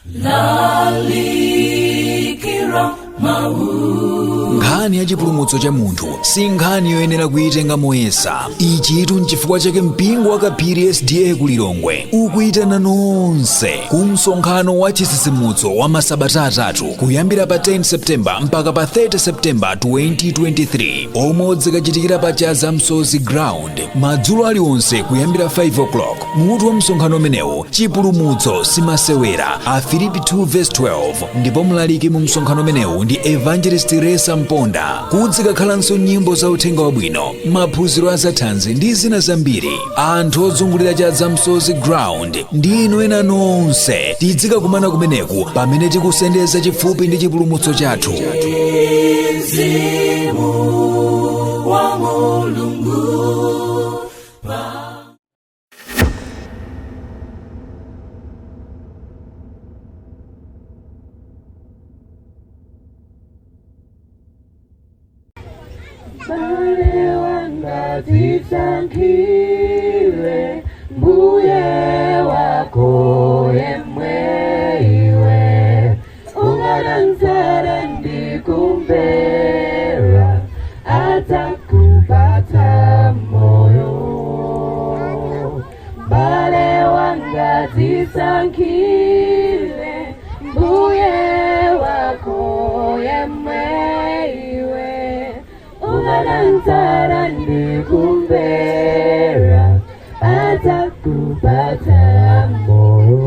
Lalikira nkhani ya chipulumutso cha munthu si nkhani yoyenera kuyitenga moyesa. Ichitu n'chifukwa chake mpingo wa Kaphiri SDA ku Lilongwe ukuyitana nonse ku msonkhano wa chisisimuso wa masabata atatu kuyambira pa 10 Septemba mpaka pa 30 Septemba 2023 omwe udzikachitikira pa Chaza Msozi Ground madzulo aliwonse kuyambira 5 o'clock. Mutu wa msonkhano umenewu chipulumutso simasewera a Filipi 2:12 ndipo mlaliki mu msonkhano umenewu ndi Evangelist Resa Mponda. Kudzikakhalanso nyimbo za uthenga wabwino, maphunziro a zathanzi ndi zina zambiri. Anthu ozungulira Chaza Msozi Ground ndi inu ena nonse tidzikakumana kumeneku pamene tikusendeza chifupi ndi chipulumutso chathu. Wa Mulungu. Bale wanga tisankhile mbuye wako yemwe iwe ungadanzara ndikumbera atakupata moyo. Bale wanga tisankhile mbuye wako yemwe ungadanzara ndikumbera atakupata moyo.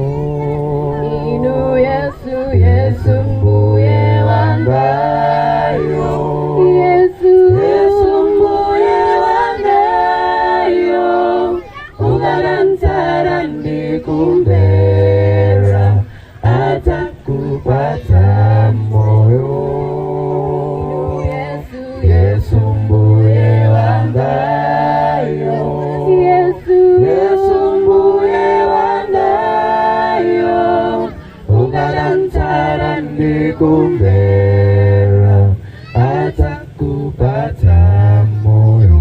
Inu Yesu, Yesu mbuye wangayo, Yesu, Yesu mbuye wangayo, ungadanzara ndikumbera atakupata moyo. Yesu mbuye wangayo, Yesu, Yesu mbuye wangayo, ungadanzara ndikumbera atakupata moyo.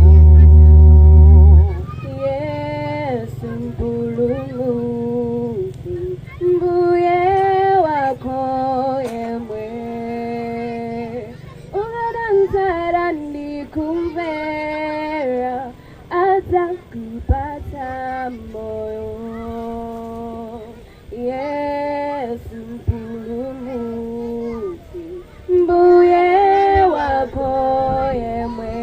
Yesu mpulumutsi mbuye wako yemwe ungadanzara ndikumbera atakupata moyo. Yesu mpulumutsi mbuye wako yemwe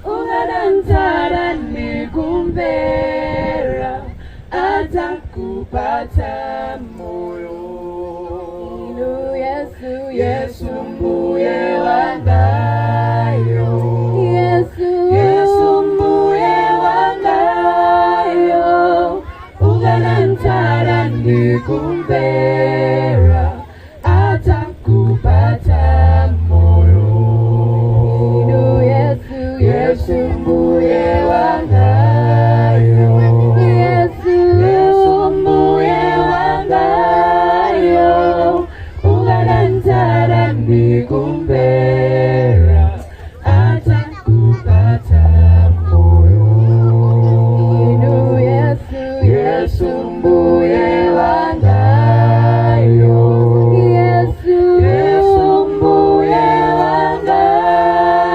ungadanzara ndikumbera atakupata moyo. Inu Yesu, Yesu mbuye wangayo, Yesu, Yesu mbuye wangayo, ungadanzara ndikumbera atakupata moyo. Inu Yesu, Yesu mbuye wangayo, Yesu, Yesu mbuye wangayo, ungadanzara ndikumbera atakupata moyo. Inu Yesu, Yesu mbuye wangayo, Yesu, Yesu mbuye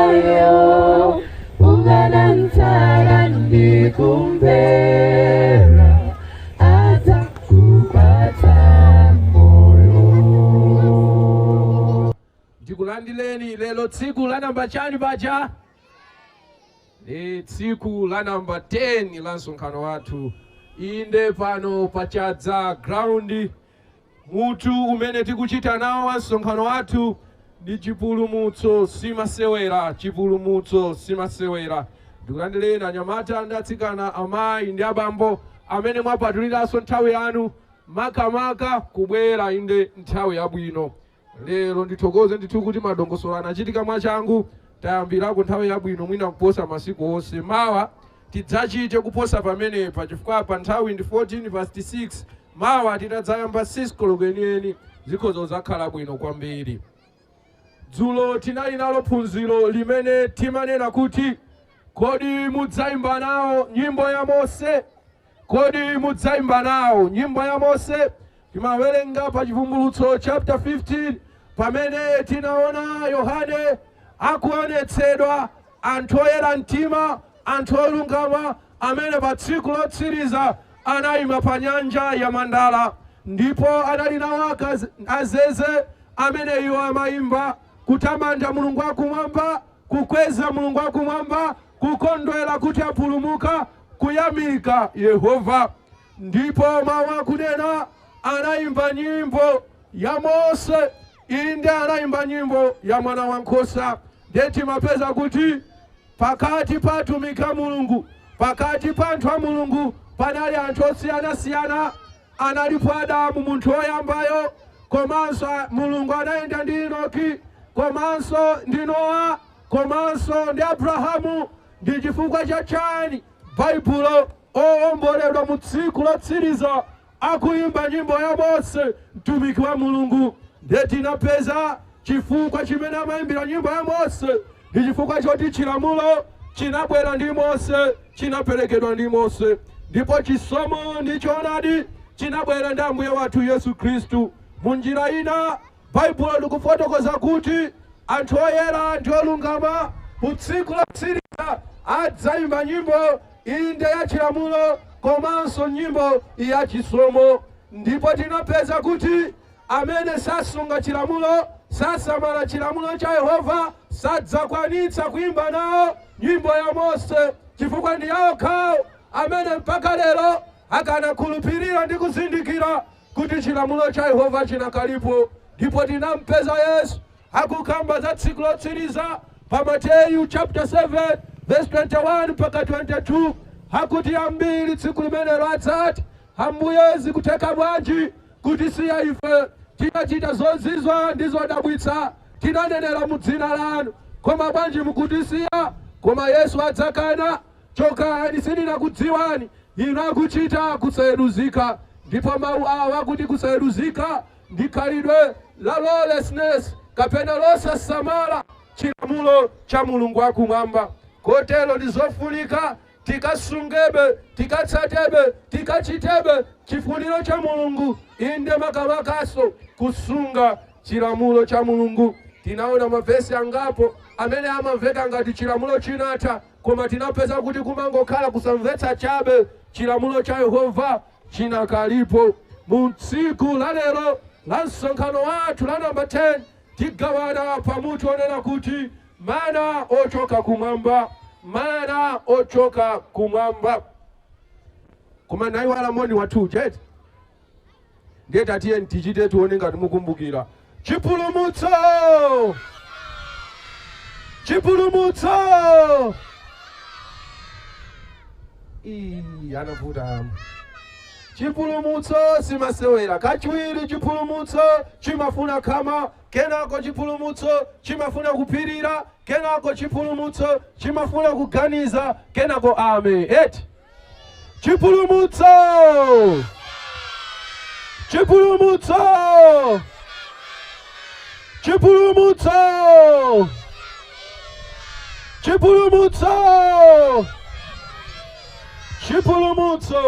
wangayo, ungadanzara ndikumbera atakupata moyo. Ndikulandileni lelo tsiku la namba chani baja? Tsiku la namba 10 la msonkhano wathu inde pano pa Chaza Ground. Mutu umene tikuchita nawo wa msonkhano wathu ndi chipulumutso simasewera, chipulumutso simasewera. Ndikulandileni anyamata ndi atsikana, amayi ndi abambo amene mwapatuliranso nthawi yanu makamaka kubwera inde nthawi yabwino. Lero ndithokoze ndithu kuti madongosolano achitika mwachangu. Tayambirako nthawi yabwino mwina kuposa masiku onse. Mawa tidzachite kuposa pamenepa chifukwa pa nthawi ndi 14:06. Mawa titadzayamba 6 koloko enieni zikhozo zakhala bwino kwambiri. Dzulo tinali nalo phunziro limene timanena kuti kodi mudzayimba nawo nyimbo ya Mose? Kodi mudzayimba nawo nyimbo ya Mose? timawerenga pa chivumbulutso chapter 15 pamene tinaona Yohane akuonetsedwa anthu oyera mtima, anthu olungama amene pa tsiku lotsiriza anayima pa nyanja ya mandala, ndipo anali nawo azeze amene iwo amayimba kutamanda Mulungu wakumwamba, kukweza Mulungu wakumwamba, kukondwera kuti apulumuka, kuyamika Yehova. Ndipo mawu akunena anayimba nyimbo ya Mose, inde anayimba nyimbo ya mwana wankhosa. Ndeti mapeza kuti pakati pa atumiki a Mulungu, pakati pa anthu a Mulungu panali anthu osiyana-siyana. Analipo Adamu munthu woyambayo, komanso Mulungu anayenda ndi Enoki, komanso ndi Noa, komanso ndi Abrahamu. Ndi chifukwa chachani Baibulo owomboledwa mu tsiku lotsiriza akuyimba nyimbo ya Mose mtumiki wa Mulungu? Ndeti napeza chifukwa chimene amayimbira nyimbo ya Mose ndi chifukwa choti chilamulo chinabwera ndi Mose, chinaperekedwa ndi Mose, ndipo chisomo ndi choonadi chinabwera ndi Ambuye wathu Yesu Khristu. Munjira ina Baibulo likufotokoza kuti anthu oyera, anthu olungama mu tsiku lotsiriza adzayimba nyimbo inde ya chilamulo komanso nyimbo ya chisomo. Ndipo tinapeza kuti amene sasunga chilamulo, sasamala chilamulo cha Yehova, sadzakwanitsa kuimba nawo nyimbo ya Mose, chifukwa ndi yawo okhawo amene mpaka lero akanakhulupirira ndi kuzindikira kuti chilamulo cha Yehova chinakalipo. Ndipo tinampeza Yesu akukamba za tsiku lotsiriza pa Mateyu chapter 7 verse 21 mpaka 22, hakuti ambiri tsiku limenelo adzati, Ambuye kuteka bwanji kutisiya ife tinachita zozizwa ndi zodabwitsa, tinanenera mu dzina lanu, koma bwanji mukutisiya? Koma Yesu adzakana, chokani, sindinakudziwani, inu akuchita kusayeruzika. Ndipo mawu awa kuti kusayeruzika ndi khalidwe la lawlessness kapena losasamala chilamulo cha Mulungu wakumwamba. Kotero ndizofunika tikasungebe, tikatsatebe, tikachitebe chifuniro cha Mulungu, inde makamakaso kusunga chilamulo cha Mulungu. Tinaona mavesi angapo amene amamveka ngati chilamulo chinatha, koma tinapeza kuti kumangokhala kusamvetsa chabe chilamulo cha Yehova chinakalipo. Mu tsiku la lero la msonkhano wathu la namba 10 tigawana pamutu onena kuti mana ochoka kumwamba, mana ochoka kumwamba. Koma nayi wala moni wathu chete ndeta tiye tichite tuone ngati mukumbukira chipulumutso, chipulumutso. Anavuta chipulumutso simasewera kachiwiri. Chipulumutso chimafuna kama, kenako chipulumutso chimafuna kupirira, kenako chipulumutso chimafuna kuganiza, kenako ame eti chipulumutso, chipulumutso, chipulumutso, chipulumutso, chipulumutso.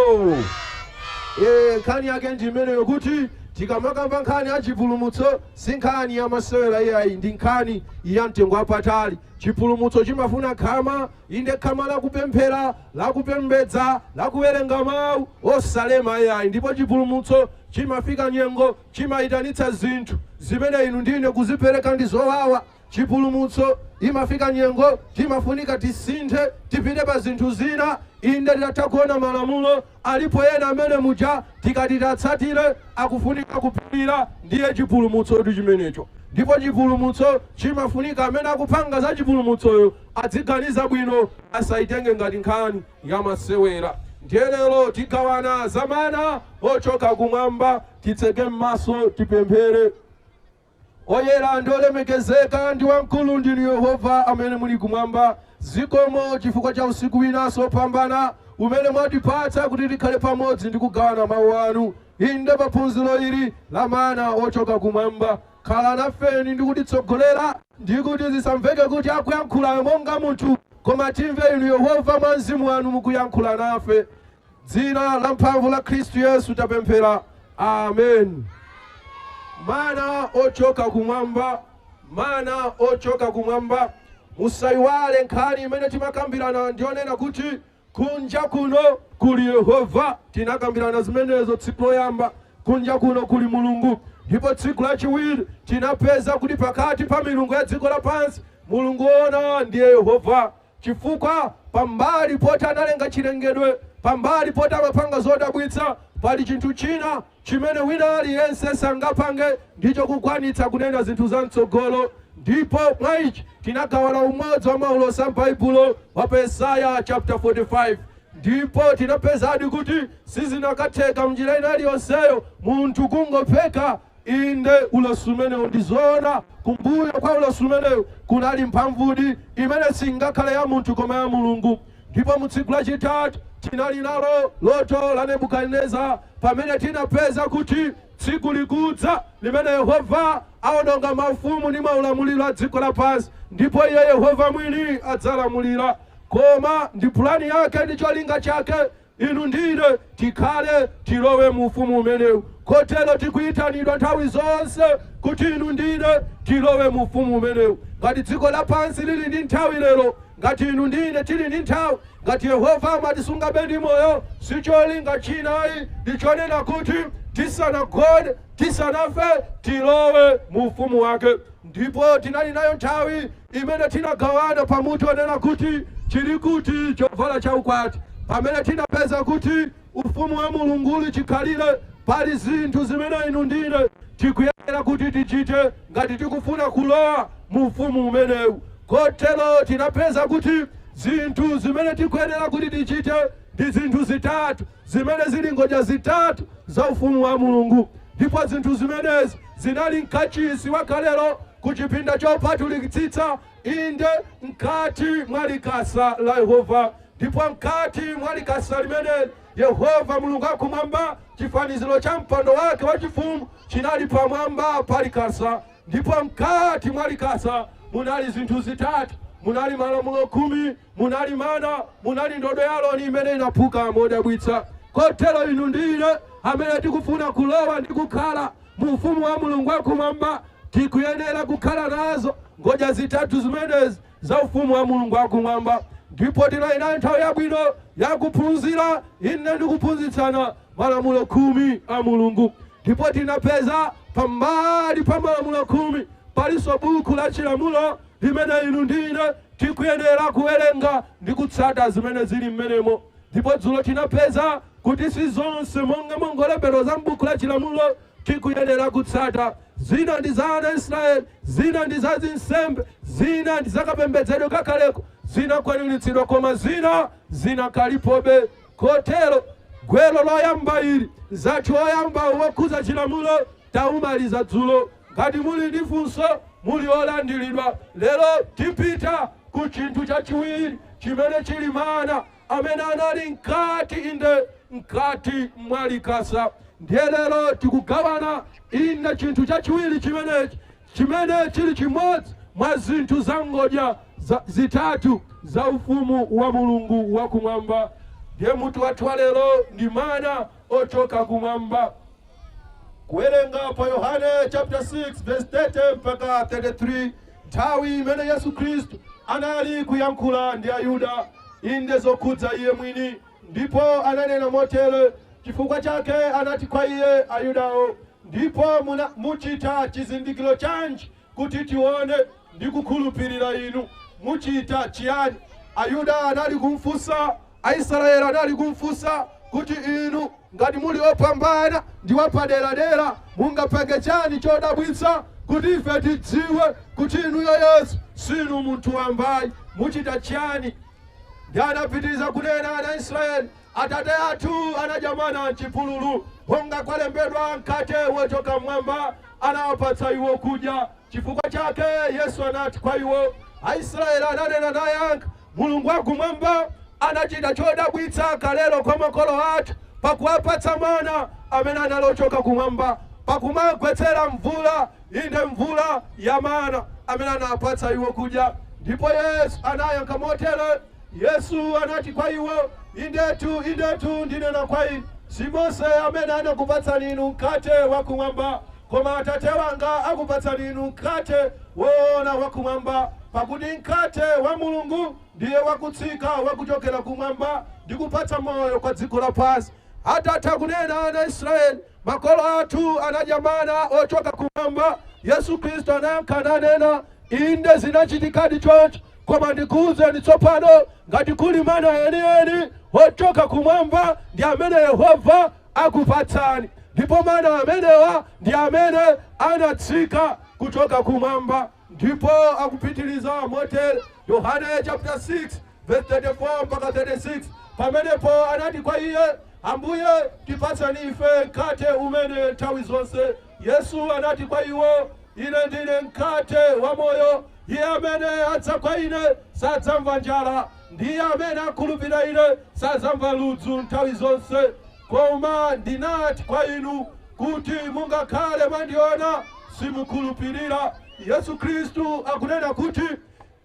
Kani yake ndimene yokuti tikamakamba nkhani ya chipulumutso si nkhani ya masewera iyayi, ndi nkhani ya mtengo wapatali. Chipulumutso chimafuna khama, inde khama la kupemphera, la kupembedza, la kuwerenga mawu osalema iyayi. Ndipo chipulumutso chimafika nyengo, chimayitanitsa zinthu zimene inu ndine kuzipereka ndi zowawa. Chipulumutso imafika nyengo, timafunika tisinthe, tipite pa zinthu zina, inde titakuona malamulo alipo ena amene muja tikati tatsatire akufunika kupirira, ndiye chipulumutso chimenecho. Ndipo chipulumutso chimafunika amene akupanga za chipulumutsoyo adziganiza bwino, asayitenge ngati nkhani ya masewera. Ndiye lero tigawana zamana ochoka kumwamba, titseke m'maso tipemphere. Oyera ndi olemekezeka ndi wamkulu ndinu Yehova amene muli kumwamba, zikomo chifukwa cha usiku winanso opambana umene mwatipatsa kuti tikhale pamodzi ndi kugawana mawu anu. Inde paphunziro ili la mana ochoka kumwamba, khala nafeni ndi kutitsogolera, ndi kuti zisamveke kuti akuyankhula monga munthu, koma timve inu Yehova mwa mzimu wanu mukuyankhula nafe. Dzina la mphamvu la Khristu Yesu tapemphera, Amen. Mana ochoka kumwamba, mana ochoka kumwamba. Musaiwale nkhani imene timakambirana ndionena kuti kunja kuno kuli Yehova. Tinakambirana zimenezo tsiku loyamba, kunja kuno kuli Mulungu. Ndipo tsiku lachiwiri tinapeza kuti pakati pa milungu ya dziko lapansi Mulungu ona ndiye Yehova. Chifukwa pambali poti analenga chilengedwe, pambali poti amapanga zodabwitsa, pali chinthu china chimene wina aliyense sangapange, ndicho kukwanitsa kunena zinthu za mtsogolo. Ndipo mwa ichi tinagawana umodzi wa maulosa m'Baibulo wa Yesaya chapter 45. Ndipo tinapezadi kuti sizinakatheka mnjira ina iliyonseyo munthu kungopheka inde ulosi umenewu ndizoona. Kumbuyo kwa ulosi umenewu kunali mphamvudi imene singakhale ya munthu koma ya Mulungu. Ndipo mu tsiku lachitatu tinali nalo loto la Nebukadineza, pamene tinapeza kuti tsiku likudza limene Yehova aononga mafumu ndi maulamuliro a dziko lapansi, ndipo iye Yehova mwini adzalamulira. Koma ndi plani yake ndi cholinga chake inu ndine tikhale tilowe mu ufumu umenewu. Kotero tikuyitanidwa nthawi zonse kuti inu ndine tilowe mu ufumu umenewu. Ngati dziko lapansi lili ndi nthawi lero, ngati inu ndine tili ndi nthawi, ngati Yehova amatisungabe ndi moyo, si cholinga chinayi ndichonena kuti tisanagone tisanafe tilowe mu ufumu wake. Ndipo tinali nayo nthawi imene tinagawana pamuti onena kuti chili kuti chovala chaukwati, pamene tinapeza kuti ufumu wa Mulungu uli chikhalire pali zinthu zimene inu ndine tikuyenera kuti tichite ngati tikufuna kulowa mu ufumu umenewu. Kotero tinapeza kuti zinthu zimene tikuyenera kuti tichite ndi zinthu zitatu zimene zili ngodya zitatu za ufumu wa Mulungu. Ndipo zinthu zimenezi zinali mkachisi wa kalero ku chipinda chopatulikitsitsa, inde mkati mwa likasa la Yehova. Ndipo mkati mwa likasa limene Yehova Mulungu akumwamba, chifaniziro cha mpando wake wachifumu chinali pamwamba pa likasa. Ndipo mkati mwa likasa munali zinthu zitatu, munali malamulo 10, munali mana, munali ndodo ya Aaroni imene inaphuka modabwitsa. Kotero inu ndine amene tikufuna kulowa ndi kukhala mu ufumu wa Mulungu akumwamba, tikuyenera kukhala nazo ngodya zitatu zimenezi za ufumu wa Mulungu akumwamba. Ndipo tinali nayo nthawi yabwino yakuphunzira, ine ndikuphunzitsana malamulo 10 a Mulungu. Ndipo tinapeza pambali pa malamulo 10 paliso buku la chilamulo limene inu ndine tikuyenera kuwerenga ndi kutsata zimene zili mmenemo. Ndipo dzulo tinapeza kuti si zonse monga mongolembero za m'buku la chilamulo tikuyenera kutsata. Zina ndi za ana Israeli, zina ndi za zinsembe, zina ndi za kapembedzedwe kakaleko, zina kwaniritsidwa koma zina zinakalipobe. Kotero gwero loyamba ili zathu oyamba wokhuza chilamulo taumaliza dzulo. Ngati muli ndi funso muli olandiridwa. Lero tipita ku chinthu chachiwiri chimene chili mana amene anali mkati inde mkati mwa likasa. Ndiye lero tikugawana inde chinthu chachiwiri chimenechi chimene chili chimodzi mwa zinthu za ngodya zitatu za ufumu wa Mulungu wakumwamba. Ndiye mutu wathu wa lero ndi mana ochoka kumwamba. Kuwerenga pa Yohane chapter 6 verse 30 mpaka 33, nthawi imene Yesu Kristu anali kuyankhula ndi Ayuda inde zokhudza iye mwini. Ndipo ananena motere, chifukwa chake anati kwa iye Ayudawo, ndipo muchita chizindikiro chanji kuti tione ndi kukhulupirira inu? Muchita chiyani? Ayuda anali kumfunsa, Aisraeli anali kumfunsa kuti inu ngati muli opambana ndi wapaderadera mungapange chani chodabwitsa kuti ife tidziwe kuti inuyo Yesu sinu munthu wambayi? Muchita chiyani? Ndi anapitiriza kunena ana Israeli, Atate athu anadya mana m'chipululu, monga kwalembedwa mkate wochoka mmwamba anawapatsa iwo kudya. Chifukwa chake Yesu anati kwa iwo, Aisraeli ananena nayankha, Mulungu wakumwamba anachita chodabwitsa kalelo kwa makolo athu pakuwapatsa mana amene analochoka kumwamba, pakumagwetsera mvula inde mvula ya mana amene anawapatsa iwo kudya. Ndipo Yesu anayankha motere, Yesu anati kwa iwo, indetu ndinena kwa inu, si Mose amene anakupatsani inu mkate wakumwamba, koma Atate wanga akupatsani inu mkate woona wakumwamba. Pakuti mkate wa Mulungu ndiye wakutsika wakuchokera kumwamba ndi kupatsa moyo kwa dziko lapansi. Atatha kunena ana Israeli, makolo athu anadya mana ochoka kumwamba. Yesu Kristo anayankha nanena, inde zinachitikadi choncho, koma ndikuwuzeni tsopano, ngati kuli mana enieni ochoka kumwamba, ndi amene Yehova akupatsani. Ndipo mana amenewa ndi amene anatsika kuchoka kumwamba. Ndipo akupitiliza motere, Yohane chapter 6 verse 34 mpaka 36. Pamenepo anati kwa iye, Ambuye tipatsani ife mkate umene nthawi zonse. Yesu anati kwa iwo, ine ndine mkate wa moyo. Iye amene adza kwa ine sadzamva njala, ndiye amene akhulupirira ine sadzamva ludzu nthawi zonse. Koma ndinati kwa inu kuti mungakhale mandiona simukhulupirira. Yesu Kristu akunena kuti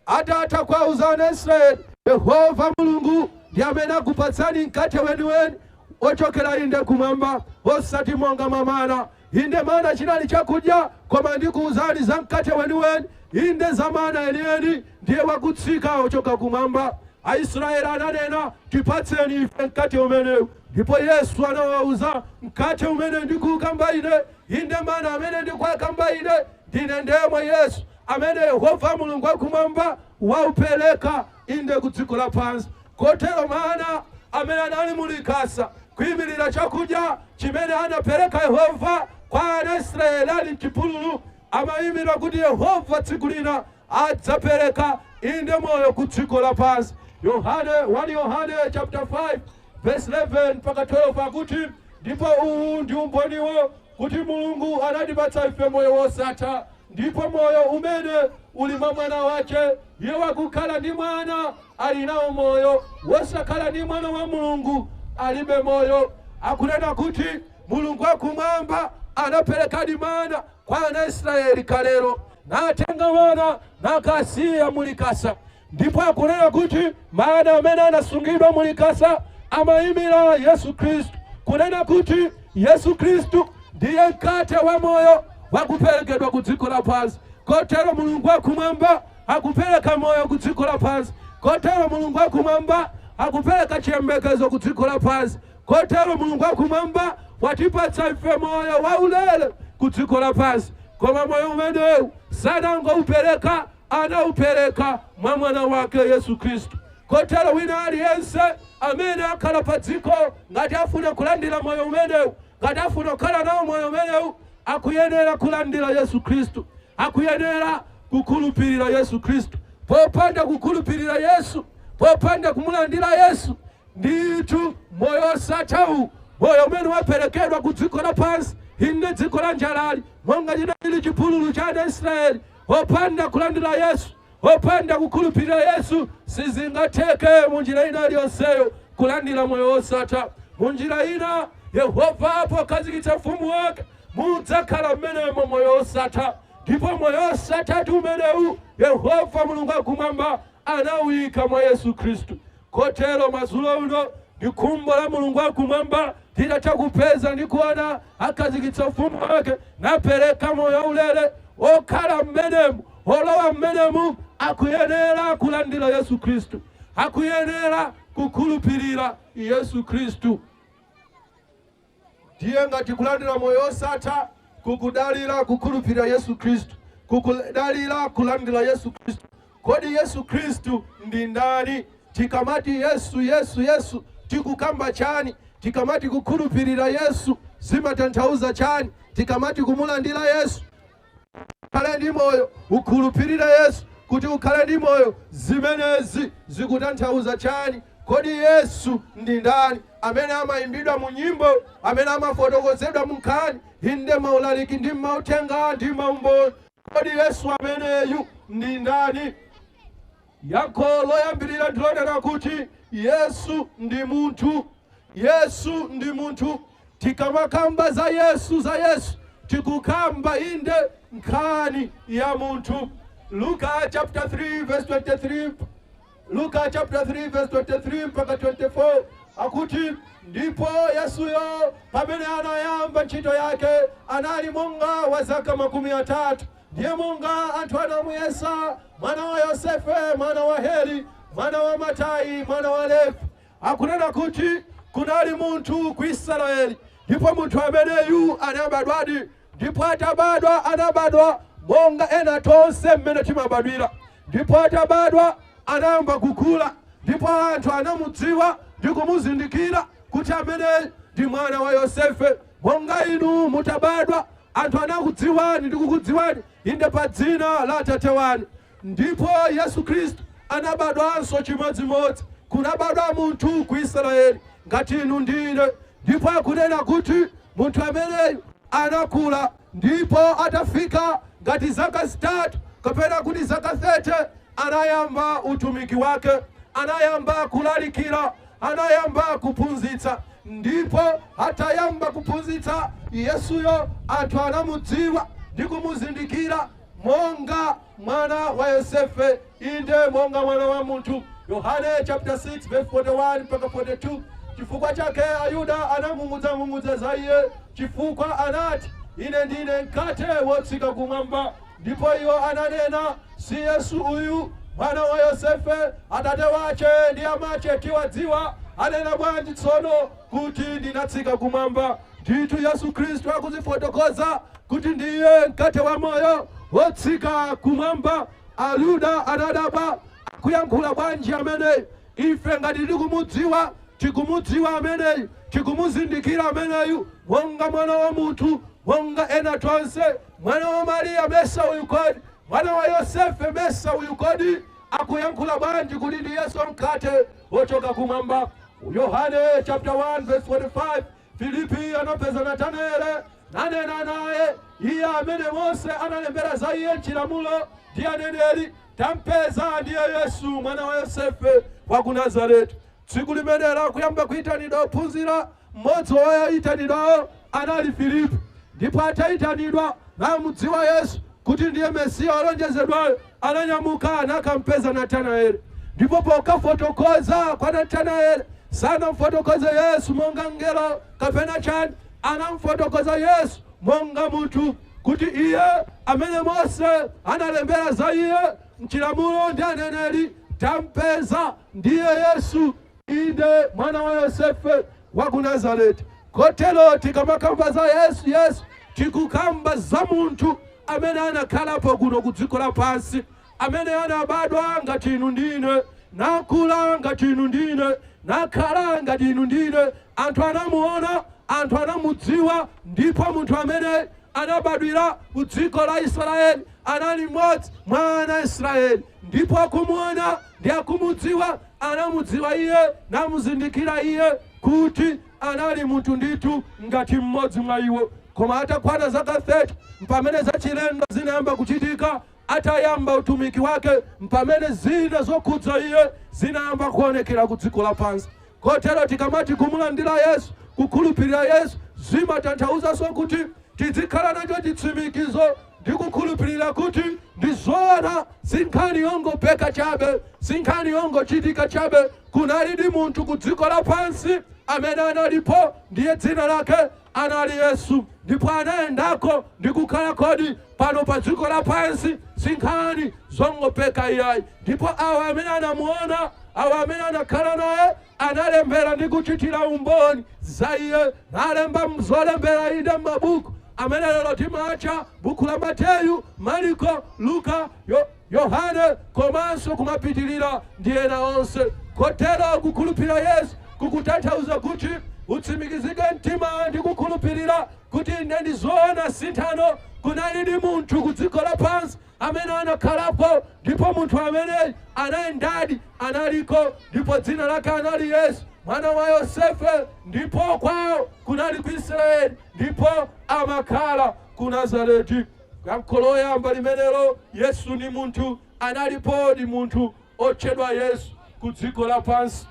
atatha kuwauza ana Israeli, Yehova Mulungu ndi amene akupatsani mkate weniweni ochokera inde kumwamba, osati monga mamana. Inde mana chinali chakudya, koma ndikuwuzani za mkate weniweni, inde za mana enieni ndiye wakutsika ochoka kumwamba. Aisraeli ananena, tipatseni ife mkate umenewu. Ndipo Yesu anawauza, mkate umene ndikukamba ine, inde mana amene ndikukamba ine, ndine ndemwe Yesu amene Yehova Mulungu wakumwamba waupeleka inde ku dziko lapansi. Kotero mana amene anali mulikasa kuyimirira chakudya chimene anapereka Yehova kwa ana Israeli ali m'chipululu, amayimira kuti Yehova tsiku lina adzapereka inde moyo ku dziko lapansi. Yohane chapter 5 verse 11 mpaka 12 akuti, ndipo uwu ndi umboniwo kuti Mulungu anatipatsa ife moyo wosatha, ndipo moyo umene uli mwa mwana wace. Iye wakukhala ndi mwana ali nawo moyo, wosakhala ndi mwana wa Mulungu alibe moyo. Akunena kuti Mulungu wakumwamba anaperekadi mana kwa ana Israeli kalero, natenga mana nakasiya mulikasa. Ndipo akunena kuti mana amene anasungidwa mulikasa amayimira Yesu Kristu, kunena kuti Yesu Kristu ndiye mkate wa moyo wakuperekedwa ku dziko lapansi. Kotero Mulungu wakumwamba akupereka moyo ku dziko lapansi. Kotero Mulungu wakumwamba akupereka chiyembekezo ku dziko lapansi. Kotero Mulungu wakumwamba watipatsa ife moyo waulere ku dziko lapansi. Koma moyo umenewu sanangoupereka, anaupereka mwa mwana wake Yesu Kristu. Kotero wina aliyense amene akhala pa dziko ngati afuna kulandira moyo umenewu, ngati afuna kukhala nawo moyo umenewu, akuyenera kulandira Yesu Kristu, akuyenera kukhulupirira Yesu Kristu. Popanda kukhulupirira Yesu, popanda kumulandira Yesu, ndithu moyo osathawu, moyo umene waperekedwa ku dziko lapansi, inde dziko la njalali, monga linali chipululu cha ana Israeli. Popanda kulandira Yesu, popanda kukhulupirira Yesu, sizingatheke munjira ina iliyonseyo kulandira moyo osatha. Munjira ina Yehova apo akazikitsa ufumu wake, mudzakhala mmenemo moyo osatha. Ndipo moyo osatha umenewu Yehova Mulungu wakumwamba anawuyika mwa Yesu Kristu. Kotero madzulo uno ndi khumbo la Mulungu wakumwamba litatha kupeza ndi kuona akazikitsa ufumu wake, napereka moyo ulere okhala mmenemu, olowa mmenemu akuyenera kulandira Yesu Kristu, akuyenera kukhulupirira Yesu Kristu. Ndiye ngati kulandira moyo osatha kukudalira kukhulupirira Yesu Kristu, kukudalira kulandira Yesu Kristu. Kodi Yesu Kristu ndi ndani? Tikamati Yesu Yesu Yesu tikukamba chani? Tikamati kukhulupirira Yesu zimatanthauza chani? Tikamati kumulandira Yesu ukhale ndi moyo, ukhulupirira Yesu kuti ukhale ndi moyo, zimenezi zikutanthauza chani? Kodi Yesu ndi ndani? Amene amayimbidwa mu nyimbo, amene amafotokozedwa mu nkhani, inde maulaliki ndi mautenga ndi maumboni. Kodi Yesu ameneyu ndi ndani? Yankho loyambirira ndilonena kuti Yesu ndi munthu. Yesu ndi munthu. Tikamakamba za Yesu tikukamba inde nkhani ya munthu. Luka chapter 3 verse 23. Luka chapter 3 verse 23 mpaka 24 akuti, ndipo Yesuyo pamene anayamba ntchito yake anali monga wa zaka 30. Ndiye monga anthu anamuyesa mwana wa Yosefe, mwana wa Heli, mwana wa Matai, mwana wa Levi. Akunena kuti kunali munthu ku Israeli, ndipo munthu ameneyu anabadwadi, ndipo atabadwa anabadwa monga ena tonse mmene timabadwira. Ndipo atabadwa anayamba kukula, ndipo anthu anamudziwa ndi kumuzindikira kuti amene ndi mwana wa Yosefe. Monga inu mutabadwa anthu anakudziwani ndi kukudziwani inde pa dzina la Atate wanu. Ndipo Yesu Kristu anabadwanso chimodzimodzi. Kunabadwa munthu ku Israeli ngati inu ndine, ndipo akunena kuti munthu ameneyu anakula, ndipo atafika ngati zaka 3 kapena kuti zaka 30 anayamba utumiki wake, anayamba kulalikira, anayamba kuphunzitsa. Ndipo atayamba kuphunzitsa Yesuyo anthu anamudziwa ndi kumuzindikira monga mwana wa Yosefe, inde monga mwana wa munthu. Yohane chapter 6 verse 41 mpaka 42. Chifukwa chake Ayuda anamungudza za iye, chifukwa anati ine ndine mkate wotsika kumwamba. Ndipo iwo ananena, si Yesu uyu mwana wa Yosefe? Atate wache ndi amache tiwadziwa, anena bwanji tsono kuti ndinatsika kumwamba? Ndithu Yesu Kristu akuzifotokoza kuti ndiye mkate wa moyo wotsika kumwamba. Ayuda anadabwa, kuyankhula bwanji amene ife ngati tikumudziwa, tikumudziwa ameneyu, tikumuzindikira ameneyu monga mwana wa munthu, monga ena tonse. Mwana wa Maria mesa uyu kodi? Mwana wa Yosefe mesa uyu kodi? Akuyankhula bwanji kuti ndi Yesu mkate wochoka kumwamba? Yohane chapter 1 verse 45. Filipi anapeza Natanaele, nanena naye, iye amene Mose analembera za iye m'chilamulo ndiye aneneri, tampeza ndiye Yesu mwana wa Yosefe wa ku Nazareti. Tsiku limenelo kuyamba kuyitanidwa ophunzira, mmodzi wa oyitanidwawo anali Filipi. Ndipo atayitanidwa namudziwa Yesu kuti ndiye Mesiya olonjezedwayo, ananyamuka nakampeza Natanaele. Ndipo pokafotokoza kwa Natanaele sanamfotokoze Yesu monga ngelo kapena chani, anamfotokoza Yesu monga munthu, kuti iye amene Mose analembera za iye m'chilamulo ndi aneneri, tampeza ndiye Yesu, inde mwana wa Yosefe wa ku Nazareti. Kotero tikamakamba za Yesu tikukamba za munthu amene anakhalapo kuno ku dziko lapansi, amene anabadwa ngati inu ndine, nakula ngati inu ndine, nakhala ngati inu ndine. Anthu anamuona, anthu anamudziwa. Ndipo munthu amene anabadwira ku dziko la Israeli anali mmodzi mwa ana Israeli. Ndipo akumuona ndi akumudziwa, anamudziwa iye namuzindikira iye kuti anali munthu ndithu ngati mmodzi mwa iwo. Koma atakwana zaka 30 mpamene zachilendo zinayamba kuchitika, atayamba utumiki wake, mpamene zina zokhudza iye zinayamba kuonekera ku dziko lapansi. Kotero tikamati kumulandira Yesu, kukhulupirira Yesu, zimatanthauza kuti tizikhala nacho chitsimikizo ndi kukhulupirira kuti ndi zoona, sinkhani yongopeka chabe, sinkhani yongochitika chabe. Kunali munthu ku dziko lapansi amene analipo, ndiye dzina lake anali Yesu. Ndipo anayendako ndi kukhala kodi pano pa dziko lapansi, sinkhani zongopeka iyayi. Ndipo awa amene anamuona, awa amene anakhala naye, analembera ndi kuchitira umboni za iye, nalemba zolembera inde m'mabuku amene lero timatcha buku la Mateyu, Mariko, Luka, Yohane, komanso kumapitirira ndi ena onse. Kotero kukhulupirira Yesu kukutanthauza kuti utsimikizike mtima ndi kukhulupirira kuti ine ndi zoona sinthano. Kunali ndi munthu ku dziko lapansi amene anakhalapo, ndipo munthu amene anayendadi analiko, ndipo dzina lake anali Yesu mwana wa Yosefe. Ndipo kwawo kunali ku Israeli, ndipo amakhala ku Nazareti. Yankho loyamba limenelo, Yesu ni munthu, analipo ndi munthu otchedwa Yesu ku dziko lapansi.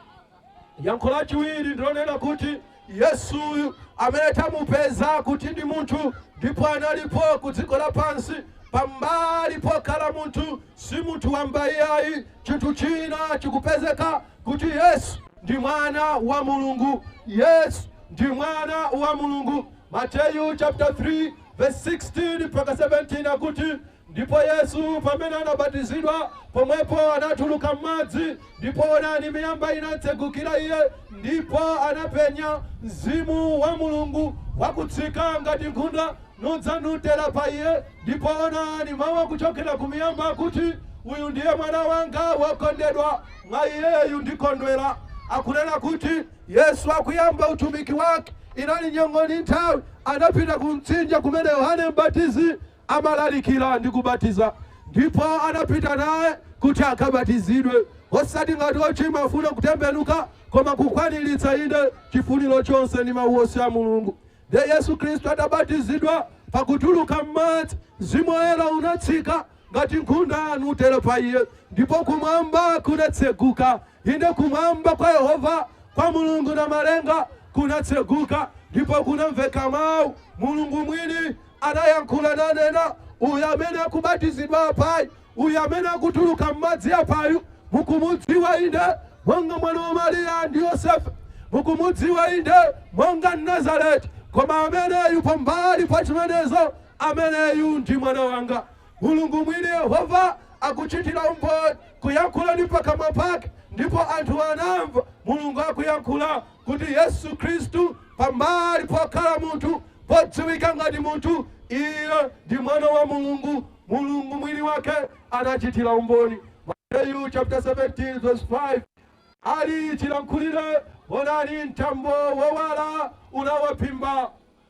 Yankho lachiwiri ndilonena kuti Yesu amene tamupeza kuti ndi munthu, ndipo analipo ku dziko lapansi, pambali pokhala munthu, si munthu wamba iyayi. Chinthu china chikupezeka kuti Yesu ndi mwana wa mulungu. Yesu ndi mwana wa mulungu. Matthew chapter 3 verse 16 mpaka 17 akuti ndipo Yesu pamene anabatizidwa pomwepo anatuluka m'madzi, ndipo onani miyamba inatsegukira iye, ndipo anapenya mzimu wa mulungu wakutsika ngati nkhunda nudzanutera pa iye, ndipo onani mawu akuchokera ku miyamba akuti uyu ndiye mwana wanga wokondedwa, mwa iyeyu ndikondwera. Akunena kuti Yesu akuyamba utumiki wake inali nyongoni nthawi anapita ku mtsinje kumene Yohane Mbatizi amalalikira ndi kubatiza, ndipo anapita naye kuti akabatizidwe, osati ngati ochimwa afuna kutembenuka koma kukwaniritsa inde chifuniro chonse ndi mawu onse a Mulungu. De Yesu Kristu atabatizidwa pakutuluka m'madzi, Mzimu Woyera unatsika ngati nkhunda anutera pa iye, ndipo kumwamba kunatseguka. Inde kumwamba kwa Yehova, kwa Mulungu na malenga kunatseguka, ndipo kunamveka mawu. Mulungu mwini anayankhula nanena, uyu amene akubatizidwa apayi, uyu amene akutuluka m'madzi apayu, mukumudziwa inde monga mwana wa Mariya ndi Yosefe, mukumudziwa inde monga Nazareti, koma ameneyu pambali pa chimenezo, ameneyu ndi mwana wanga. Mulungu mwini Yehova akuchitira umboni kuyankhula ndi pakamwa pake, ndipo anthu anamva Mulungu akuyankhula kuti Yesu Kristu pambali pokhala munthu, podziwika ngati munthu, iye ndi mwana wa Mulungu. Mulungu mwini wake anachitira umboni. Matthew chapter 17 verse 5 ali chilankhulire, onani mtambo wowala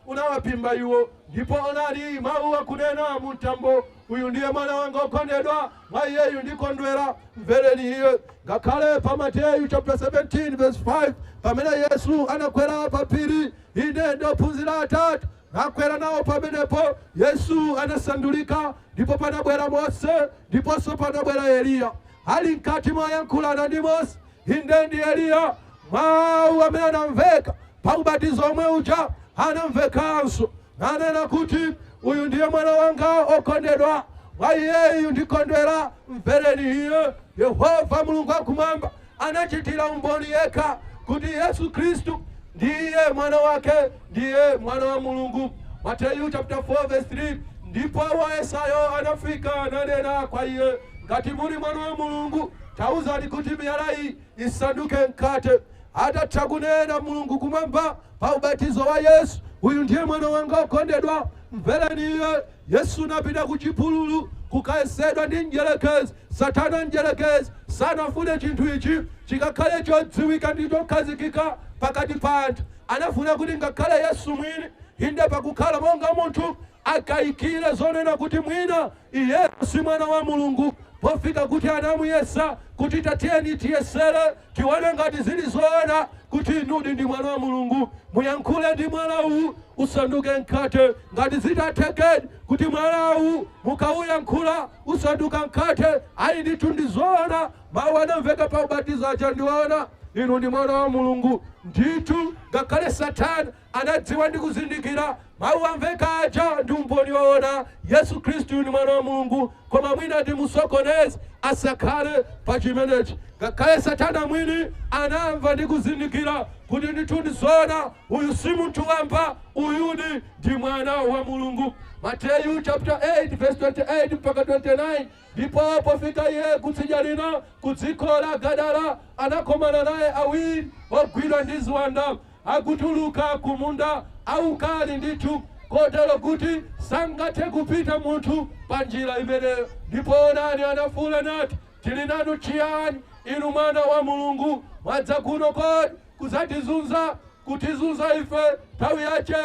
unawapimba iwo, ndipo onani mawu akunena mu mtambo, uyu ndiye mwana wanga okondedwa, mwa iyeyu ndikondwera, mvereni iye. Ngakhale pa Matthew chapter 17 verse 5 pamene Yesu anakwera pa phiri, inde ndi ophunzira atatu nakwera nawo pamenepo, Yesu anasandulika, ndipo panabwera Mose, ndiponso panabwera Eliya. Ali mkati mwayankhulana ndi Mose, inde ndi Eliya, mawu amene anamveka pa ubatizo omwe uja anamvekanso, nanena kuti uyu ndiye mwana wanga okondedwa, mwa iyeyu ndikondwera, mvereni iye. Yehova Mulungu akumwamba anachitira umboni yekha kuti Yesu Kristu ndiye mwana wake, ndiye mwana wa Mulungu. Matthew chapter 4 verse 3 ndipo wayesayo anafika nanena kwa iye, ngati muli mwana wa Mulungu tauzani kuti miyala iyi isanduke mkate. Atatha kunena Mulungu kumwamba pa ubatizo wa Yesu, uyu ndiye mwana wanga okondedwa, mvereni iye. Yesu anapita ku chipululu kukayesedwa ndi njelekezi. Satana njelekezi sanafune chinthu ichi chikakhale chodziwika ndi chokhazikika pakati pa anthu. Anafuna kuti ngakhale Yesu mwini inde pakukhala monga munthu akayikire zonena kuti mwina iye si mwana wa Mulungu, pofika kuti anamuyesa kuti tatiyeni tiyesere tione ngati zili zoona kuti inudi ndi mwana wa Mulungu, muyankhule ndi mwana uwu usanduke mkate. Ngati zitathekedi kuti mwana uwu mukauyankhula usanduka mkate, ayi ndithu ndi zoona mawu anamveka pa ubatizo aja ndiwaona inu ndi mwana wa Mulungu. Ndithu ngakhale Satana anadziwa ndi kuzindikira mawu amveka aja ndi umboni woona Yesu Kristu ni mwana wa Mulungu, koma mwina ndi musokonezi asakhale pa chimenechi. Ngakhale Satana mwini anamva ndi kuzindikira kuti ndithu ndi zoona uyu si munthu wamba, uyudi ndi mwana wa Mulungu. Matthew chapter 8 verse 28 mpaka 29 ndipo pofika iye kutsidya lina ku dziko la Gadara, anakomana naye awiri ogwidwa ndi ziwanda akutuluka ku munda aukali ndithu, kotero kuti sangathe kupita munthu pa njira imeneyo. Ndipo onani anafuwula nati, tili nanu chiyani inu mwana wa Mulungu? Mwadza kuno kodi kudzatizunza, kutizunza ife nthawi yache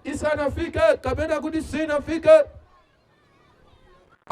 isanafike kapena kuti sinafike?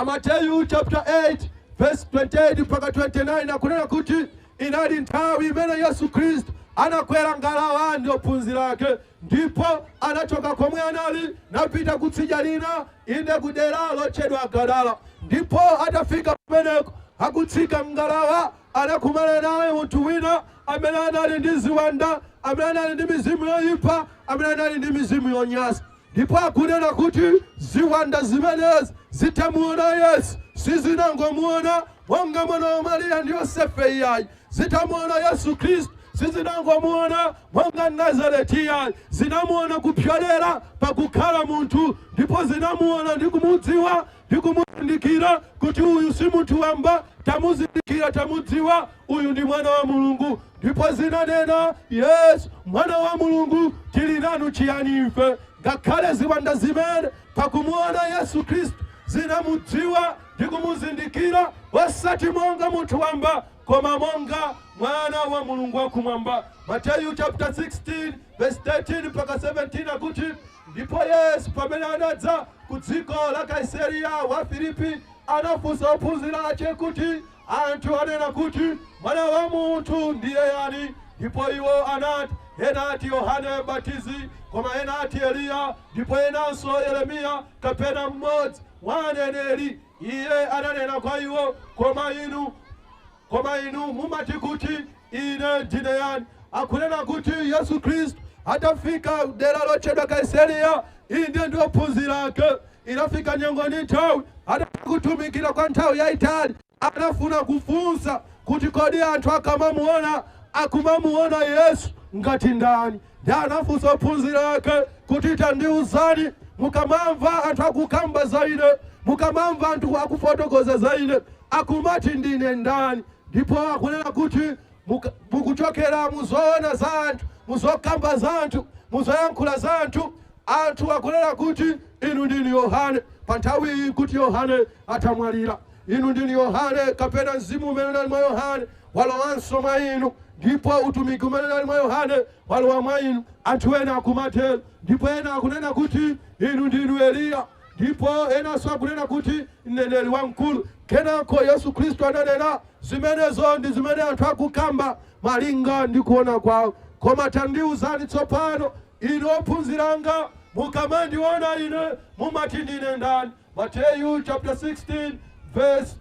Matthew chapter 8 verse 28 mpaka 29 akunena kuti inali nthawi imene Yesu Kristu anakwera ngalawa ndi ophunzira ake, ndipo anachoka komwe anali napita kutsidya lina inde kudera lotchedwa Gadara. Ndipo atafika kumeneko akutsika mngalawa anakumana naye munthu wina amene anali ndi ziwanda, amene anali ndi mizimu yoyipa, amene anali ndi mizimu yonyansa. Ndipo akunena kuti ziwanda zimenezi zitamuona Yesu sizinangomuona monga mwana wa Mariya ndi Yosefe iyayi, zitamuona Yesu Kristu sizinangomuona monga Nazareti yayi, zinamuona kupyolera pakukhala munthu, ndipo zinamuona ndi kumudziwa ndi kumuzindikira kuti uyu si munthu wamba, tamuzindikira tamudziwa uyu ndi mwana wa Mulungu. Ndipo zinanena, yes, mwana wa Mulungu, tili nanu chiyani ife? Ngakhale ziwanda zimene pakumuona Yesu Kristu zinamudziwa ndi kumuzindikira, osati monga munthu wamba, koma monga mwana wa Mulungu wakumwamba. Mateyu chapter 16 verse 13 mpaka 17 akuti, ndipo Yesu pamene anadza ku dziko la Kaisaria wa Filipi anafunsa ophunzira ache kuti, anthu anena kuti mwana wa munthu ndiye yani? Ndipo iwo anati, ena ati Yohane Mbatizi, koma ena ati Eliya, ndipo enanso Yeremiya kapena mmodzi wa aneneri. Iye ananena kwa iwo, koma inu mumati kuti ine ndine yani? Akunena kuti Yesu Kristu atafika dera lotchedwa Kaisaria, inde ndi ophunzira ake. Inafika nyengo ndi nthawi atakutumikira kwa nthawi yayitali, anafuna kufunsa kuti kodi anthu akamamuona akumamuona Yesu ngati ndani? Ndi anafunsa ophunzira ake kuti tandiuzani, mukamamva anthu akukamba za ine, mukamamva anthu akufotokoza za ine, akumati ndine ndani? Ndipo akunena kuti mukuchokera muzoona za anthu, muzokamba za anthu, muzoyankhula za anthu. Anthu akunena kuti inu ndini Yohane, pa nthawi iyi kuti Yohane atamwalira. Inu ndini Yohane, kapena mzimu umene unali mwa Yohane walowanso mwa inu, ndipo utumiki umene unali mwa Yohane walowa mwa inu. Anthu ena akumatero. Ndipo ena akunena kuti inu ndinu Eliya, ndipo enanso akunena kuti mneneri wamkulu. Kenako Yesu Kristu ananena, zimenezo ndi zimene anthu akukamba malinga ndi kuona kwawo. Koma tandiuzani tsopano, inu ophunzira anga, mukamandiona ine mumati ndine ndani? Mateyu chapter 16 verse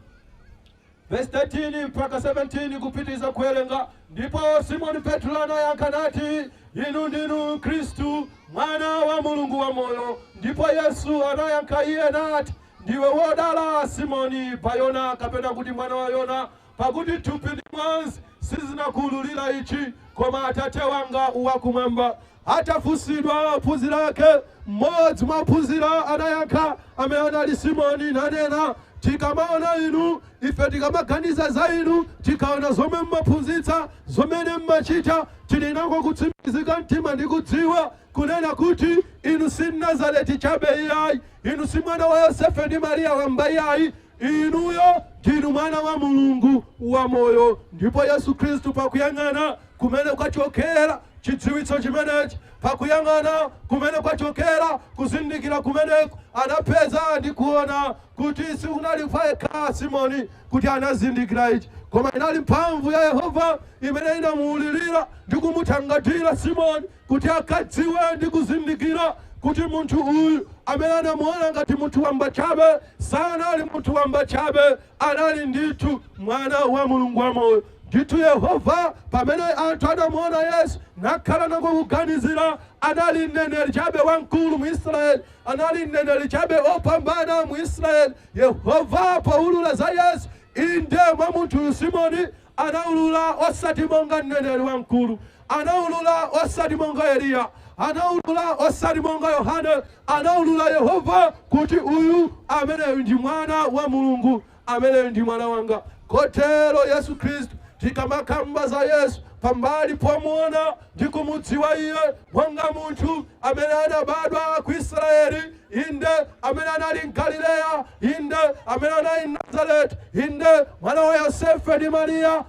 13 mpaka 17 kupitiza kuwerenga. Ndipo Simoni Petro anayankha nati, inu ndinu Kristu, mwana wa Mulungu wa moyo. Ndipo Yesu anayankha iye nati, ndiwe wodala Simoni Bayona, kapena kuti mwana wa Yona, pakuti thupi ndi mwazi sizinakuululira ichi, koma Atate wanga wakumwamba. Atafunsidwa ophunzira ake, mmodzi mwa ophunzira anayankha, amene anali Simoni, nanena, tikamaona inu, ife tikamaganiza za inu, tikaona zomwe mmaphunzitsa, zomene mmachita, tili nako kutsimikizika mtima ndi kudziwa kunena kuti inu si Nazareti chabe iyayi, inu si mwana wa Yosefe ndi Mariya wamba iyayi, inuyo ndinu mwana wa Mulungu wa moyo. Ndipo Yesu Kristu pakuyang'ana kumene kwachokera chidziwitso chimenechi, pakuyang'ana kumene kwachokera kuzindikira kumeneko, anapeza ndi kuona kuti sikunali kwa Simoni kuti anazindikira ichi, koma inali mphamvu ya Yehova imene inamuulirira ndi kumuthangatira Simoni kuti akadziwe ndi kuzindikira kuti munthu uyu amene anamuona ngati munthu wamba chabe, sanali munthu wamba chabe, anali ndithu mwana wa Mulungu wa moyo. Ndithu Yehova pamene anthu anamuona Yesu nakhala nako kuganizira, anali mneneri chabe wamkulu mu Israeli, anali mneneri chabe opambana mu Israeli. Yehova paulula za Yesu, inde mwa munthu Simoni, anaulula osati monga mneneri wamkulu, anaulula osati monga Eliya, anaulula osati monga Yohane, anaulula Yehova kuti uyu amene ndi mwana wa Mulungu, amene ndi mwana wanga. Kotero Yesu Kristu tikamakamba za Yesu, pambali pomuona ndi kumudziwa iye monga munthu amene anabadwa ku Israeli, inde amene anali Galileya, inde amene anali Nazareti, inde mwana wa Yosefe ndi Mariya,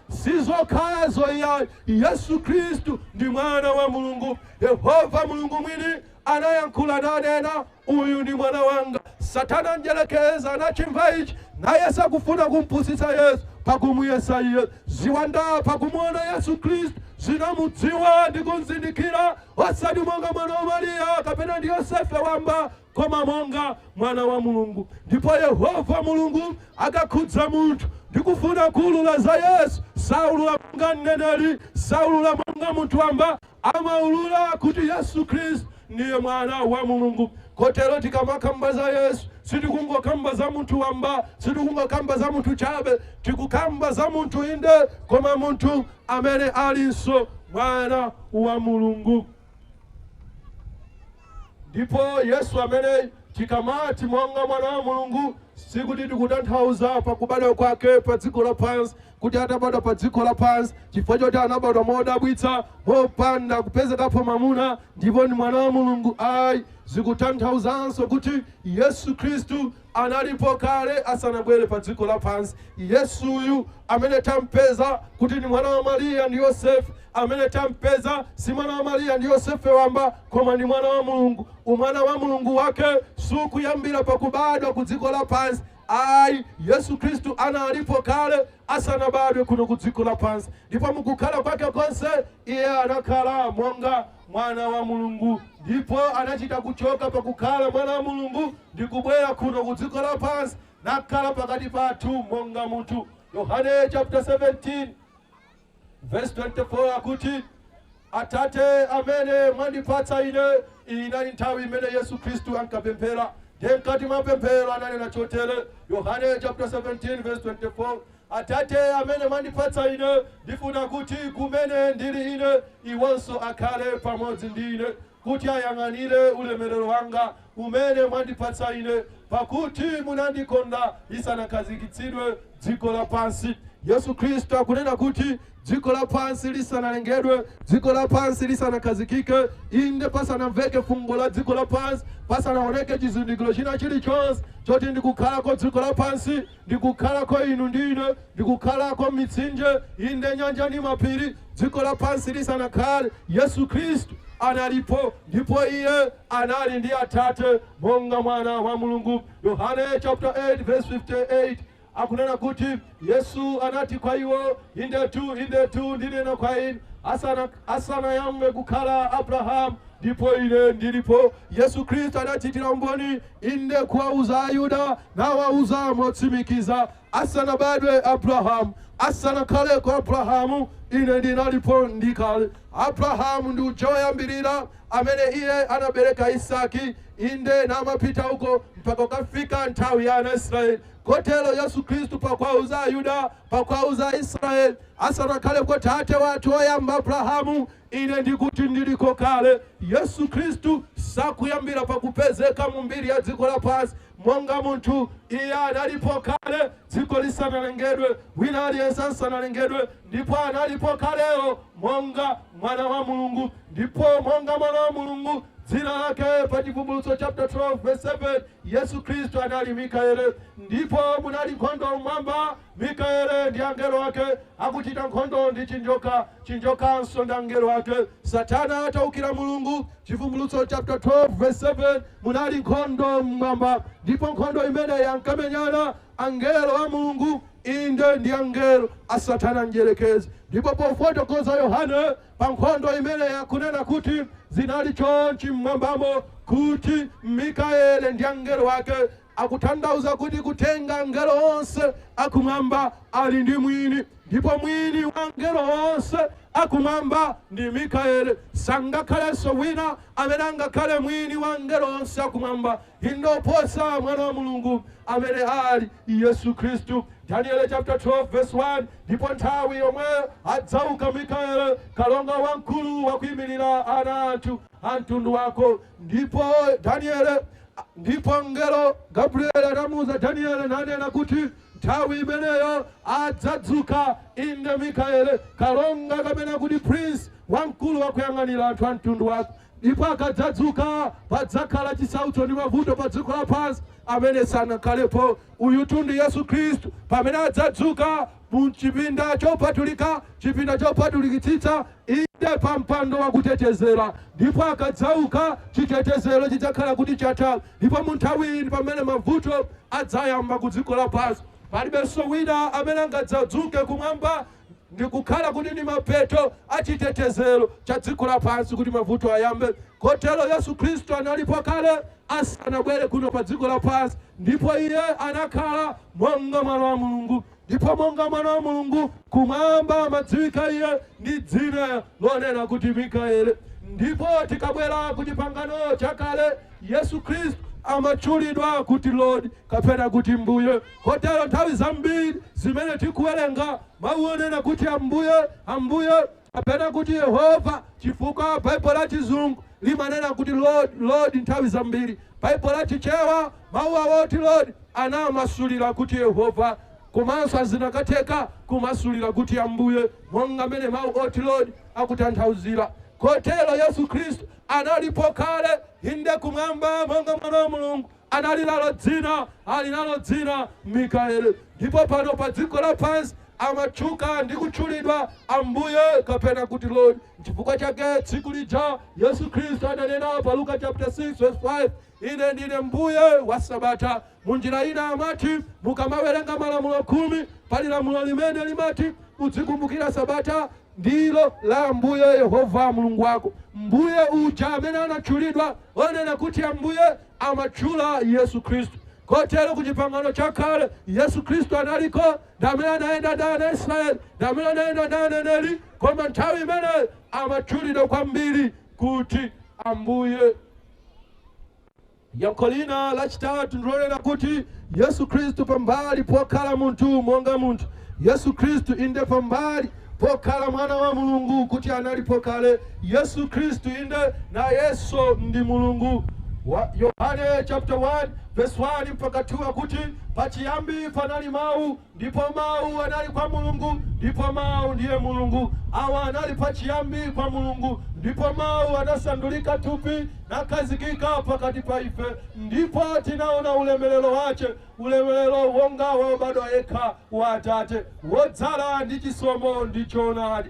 sizokhazo iyayi. Yesu Kristu ndi mwana wa Mulungu. Yehova Mulungu mwini anayankhula nanena, uyu ndi mwana wanga. Satana njelekeza anachimva ichi, naye sakufuna kumpusitsa Yesu pakumuyesa iye. Ziwanda pakumuona Yesu Kristu zinamudziwa ndi kumzindikira, osati monga mwana wa Mariya kapena ndi Yosefe wamba, koma monga mwana wa Mulungu. Ndipo Yehova Mulungu akakhudza munthu ndi kufuna kuulula za Yesu, saulula monga mneneri, saulula monga munthu wamba, amaulula kuti Yesu Kristu ndiye mwana wa Mulungu. Kotero tikamakamba za Yesu, sitikungokamba za munthu wamba, sitikungokamba za munthu chabe, tikukamba za munthu inde, koma munthu amene alinso mwana wa mulungu. Ndipo Yesu amene tikamati monga mwana wa mulungu sikuti tikutanthauza pakubadwa kwake pa dziko lapansi kuti atabadwa pa dziko lapansi chifukwa choti anabadwa modabwitsa mopanda kupezekapo mwamuna ndipo ni mwana wa mulungu. Ayi, zikutanthauzanso kuti Yesu Khristu analipo kale asanabwere pa dziko lapansi. Yesuyu amene tampeza kuti ni mwana wa Mariya ndi Yosefe, amene tampeza si mwana wa Mariya ndi Yosefe wamba koma ni mwana wa mulungu. Umwana wa mulungu wake sukuyambira pakubadwa ku dziko lapansi. Ayi, Yesu Khristu analipo kale asanabadwe kuno ku dziko lapansi. Ndipo mukukhala kwake konse iye anakhala monga mwana wa mulungu. Ndipo anachita kuchoka pakukhala mwana wa mulungu ndi kubwera kuno ku dziko lapansi nakhala pakati pathu monga munthu. Yohane chapter 17 verse 24 akuti Atate amene mwandipatsa ine, inali nthawi imene Yesu Khristu ankapemphera. Nkati mapemphero ananena chotere. Yohane chapter 17 verse 24, Atate amene mwandipatsa ine, ndifuna kuti kumene ndili ine iwonso akhale pamodzi ndi ine, kuti ayang'anire ulemerero wanga umene mwandipatsa ine, pakuti munandikonda lisanakhazikitsidwe dziko lapansi. Yesu Khristu akunena kuti dziko lapansi lisanalengedwe, dziko lapansi lisanakhazikike, inde pasanamveke fungo la dziko lapansi, pasanaoneke chizindikiro china chilichonse choti ndikukhalako dziko lapansi, ndikukhalako inu ndine, ndikukhalako mitsinje, inde nyanja ni mapiri, dziko lapansi lisanakhale, Yesu Khristu analipo, ndipo iye anali ndi Atate monga mwana wa mulungu. Yohane chapter 8 verse 58 akunena kuti Yesu anati kwa iwo, indetu ndinena kwa inu, asanayambe kukhala Abrahamu ndipo ine ndilipo. Yesu Khristu anachitira umboni inde kuwauza Ayuda nawauza motsimikiza, asanabadwe Abrahamu, asanakhale kwa Abrahamu, ine ndinalipo ndikale. Abrahamu ndi uja woyambirira amene iye anabereka Isaki, inde namapita uko mpaka kafika nthawi ya ana Israeli. Kotero Yesu Khristu pakwauza Ayuda, pakwauza Israeli, asanakhale kwa tate wathu oyamba Abrahamu, ine ndikuti ndiliko kale. Yesu Khristu sakuyambira pakupezeka mu mbiri ya dziko lapansi monga munthu, iye analipo kale dziko lisanalengedwe, wina aliyense asanalengedwe, ndipo analipo kaleo monga mwana wa mulungu. Ndipo monga mwana wa mulungu dzina lake pa Chivumbulutso chapter 12 verse 7, Yesu Khristu anali Mikaeli. Ndipo munali nkhondo mmwamba, Mikaeli ndi angelo wake akuchita nkhondo ndi chinjokanso ndi angelo wake. Satana ataukira mulungu. Chivumbulutso chapter 12 verse 7, munali nkhondo mmwamba, ndipo nkhondo imene yankamenyana angelo wa mulungu inde ndi angelo a Satana njerekezi. Ndipo pofotokoza Yohane pa nkhondo imene yakunena kuti zinali chonchi mmwambamo, kuti Mikaeli ndi angelo wake, akutanthauza kuti kutenga angelo onse akumwamba ali ndi mwini, ndipo mwini wa angelo onse akumwamba ndi Mikaeli. Sangakhalenso wina amene angakhale mwini wa angelo onse akumwamba indoposa mwana wa mulungu amene ali Yesu Khristu. Daniel chapter 12 verse 1, ndipo nthawi yomwe adzauka Mikaeli, kalonga wamkulu wakuyimirira ana anthu a mtundu wako. Ndipo ngelo Gabriel anamuwuza Daniel nanena kuti nthawi imeneyo adzadzuka inde Mikaeli, kalonga kamene kuti prince wamkulu wakuyang'anira anthu a mtundu wako. Ndipo akadzadzuka padzakhala chisautso ndi mavuto pa dziko lapansi amene sanakhalepo. Uyu ndi Yesu Khristu pamene adzadzuka mu chipinda chopatulika, chipinda chopatulikitsitsa, inde pa mpando wakutetezera. Ndipo akadzauka chitetezero chidzakhala kuti chatha. Ndipo mu nthawi pamene mavuto adzayamba ku dziko lapansi, palibenso wina amene angadzadzuke kumwamba ndikukhala kuti ndi mapeto achitetezero cha dziko lapansi kuti mavuto ayambe. Kotero Yesu Khristu analipo kale asanabwere kuno pa dziko lapansi, ndipo iye anakhala monga mwana wa mulungu. Ndipo monga mwana wa mulungu kumwamba amadziwika iye ndi dzina lonena kuti Mikaeli. Ndipo tikabwera ku pangano chakale, Yesu Khristu amatchulidwa kuti Lord kapena kuti Mbuye. Kotero nthawi zambiri zimene tikuwerenga mawu onena kuti Ambuye kapena kuti Yehova, chifukwa Baibulo la Chizungu limanena kuti Lord nthawi zambiri. Baibulo la Chichewa mawu awoti Lord anamasulira kuti Yehova, komanso azinakatheka kumasulira kuti Ambuye, monga mene mawu oti Lord akutanthauzira. Kotero Yesu Kristu analipo kale inde kumwamba monga mwana wa Mulungu, analinalo dzina Mikaeli. Ndipo pano pa dziko lapansi amatchuka ndi kutchulidwa Ambuye kapena kuti Lord. Chifukwa chake tsiku lija Yesu Kristu ananena pa Luka chapter 6 verse 5, ine ndine Mbuye wa Sabata. Munjira ina amati mukamawerenga malamulo 10 pali lamulo limene limati uzikumbukira Sabata ndilo la Ambuye Yehova Mulungu wako. Mbuye uja amene anatchulidwa onena kuti Ambuye amatchula Yesu Kristu. Kotero kuchipangano chakale Yesu Kristu analiko ndamene anaenda ndana Israeli, ndamene anaenda ndana neli, koma nthawi imene amatchulidwa kwambiri kuti Ambuye. Yakolina lachitatu ndilonena kuti Yesu Kristu pambali pokhala munthu monga munthu. Yesu Kristu inde pambali pokhala mwana wa Mulungu kuti analipo kale. Yesu Kristu inde na Yesu ndi Mulungu. Yohane chapter 1 verse 1 mpaka 2 akuti pachiyambi panali mawu, ndipo mawu anali kwa Mulungu, ndipo mawu ndiye Mulungu. Awa anali pachiyambi kwa Mulungu, ndipo mawu anasandulika thupi nakazikika pakati pa ife, ndipo tinaona ulemelero wace, ulemelero wonga wa obadwa yekha wa Atate, wodzala ndi chisomo ndi choonadi.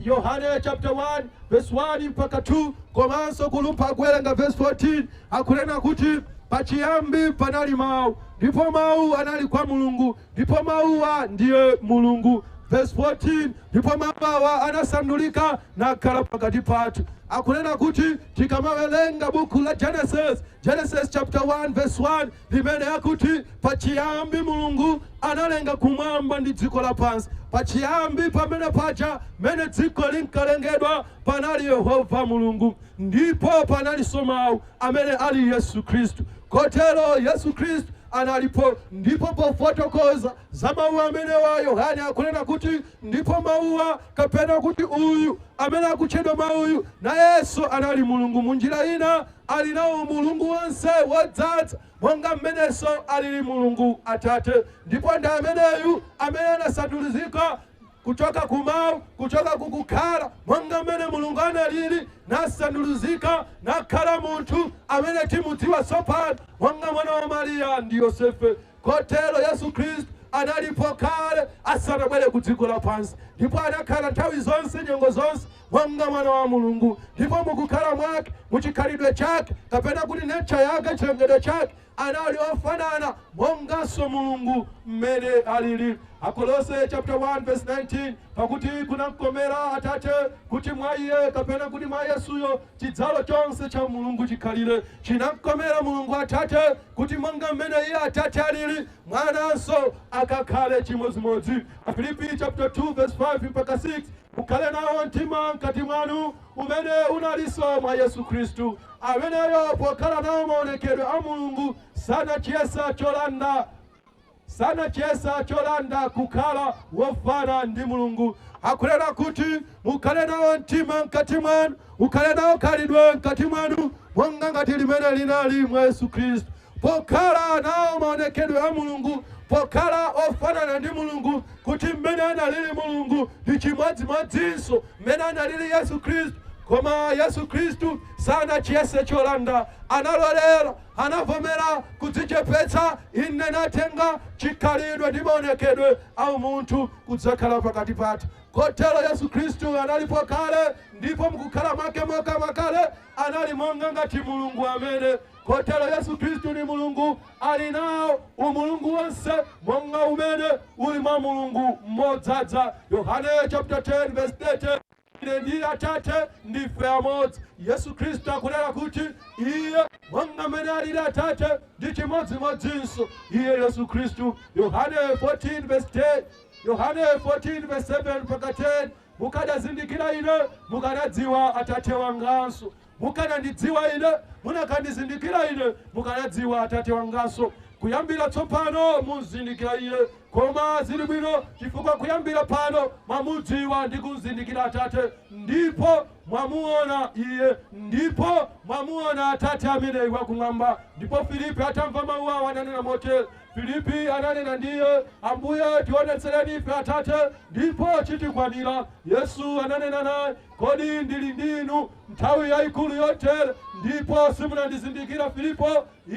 Yohane chapter 1 verse 1 mpaka 2, komanso kulumpa kuwerenga verse 14 akunena kuti pachiyambi panali mawu, ndipo mawu anali kwa Mulungu, ndipo mawuwa ndiye Mulungu. Verse 14, ndipo mawu anasandulika nakhala pakati pathu. Akunena kuti tikamawerenga buku la Genesis chapter 1 verse 1 limene akuti pachiyambi Mulungu analenga kumwamba ndi dziko lapansi. Pachiyambi pamene paja mene dziko linkalengedwa panali Yehova Mulungu, ndipo panalinso mawu amene ali Yesu Kristu. Kotero Yesu Kristu analipo, ndipo pofotokoza za mawu amene wa Yohane akunena kuti ndipo mawuwa kapena kuti uyu amene akutchedwa mawuyu na Yesu anali Mulungu. Munjira ina ali nawo Mulungu wonse wodzaza monga mmenenso alili Mulungu Atate, ndipo ndi ameneyu amene anasandulizika kuchoka kumawu, kuchoka kukukhala monga mmene Mulungu analili nasandulizika nakhala munthu amene timudziwa tsopano monga mwana wa Mariya ndi Yosefe. Kotero Yesu Kristu analipo kale asanabwere ku dziko lapansi, ndipo anakhala nthawi zonse nyengo zonse monga mwana wa Mulungu, ndipo mukukhala mwake, muchikhalidwe chake kapena kuti nature yake, chilengedwe chake anali ofanana monganso Mulungu mmene alili. Akolose chapter 1 verse 19, pakuti kunamkomera Atate kuti mwa iye kapena kuti mwa Yesuyo chidzalo chonse cha Mulungu chikhalire. Chinamkomera Mulungu Atate kuti monga mmene iye Atate alili, mwananso akakhale chimodzimodzi. Filipi chapter 2 verse 5 mpaka 6, mukhale nawo mtima mkati mwanu umene unalinso mwa Yesu Kristu, ameneyo pokhala nawo maonekedwe a Mulungu sanachiyesa cholanda kukhala wofana ndi Mulungu. Akunena kuti mukhale nawo mtima mkati mwanu, mukhale nawo khalidwe mkati mwanu monga ngati limene linali mwa Yesu Kristu. Pokhala nawo maonekedwe a Mulungu, pokhala ofanana ndi Mulungu, kuti mmene analili Mulungu ndi chimodzimodzinso mmene analili Yesu Kristu. Koma Yesu Kristu sanachiyese cholanda, analolera, anavomera kudzichepetsa, ine natenga chikhalidwe ndi maonekedwe a munthu kudzakhala pakati pathu. Kotero Yesu Kristu analipo kale, ndipo mukukhala mwake monga mwakale anali monga ngati Mulungu amene. Kotero Yesu Kristu ni Mulungu, ali nawo umulungu wonse monga umene uli mwa Mulungu mmodzaza. Yohane chapter 10 verse 30, ine ndi Atate ndife amodzi. Yesu Kristu akunena kuti iye monga mmene alili Atate ndi chimodzimodzinso iye Yesu Kristu. Yohane 14 verse 10, Yohane 14 verse 7 mpaka 10, mukadazindikira ine mukanadziwa Atate wanganso, mukanandidziwa ine munakandizindikira ine mukanadziwa Atate wanganso. kuyambira tsopano muzindikira iye, koma zili bwino chifukwa kuyambira pano mwamudziwa ndi kuzindikira Atate, ndipo mwamuona iye, ndipo mwamuona Atate ameneyi wakumwamba. Ndipo Filipi atamva mawu awo ananena motere. Filipi ananena ndiye, Ambuye tionetsereni ife Atate ndipo chitikwanira. Yesu ananena naye, kodi ndili ndinu nthawi yayikulu yotere ndipo simunandizindikira Filipo?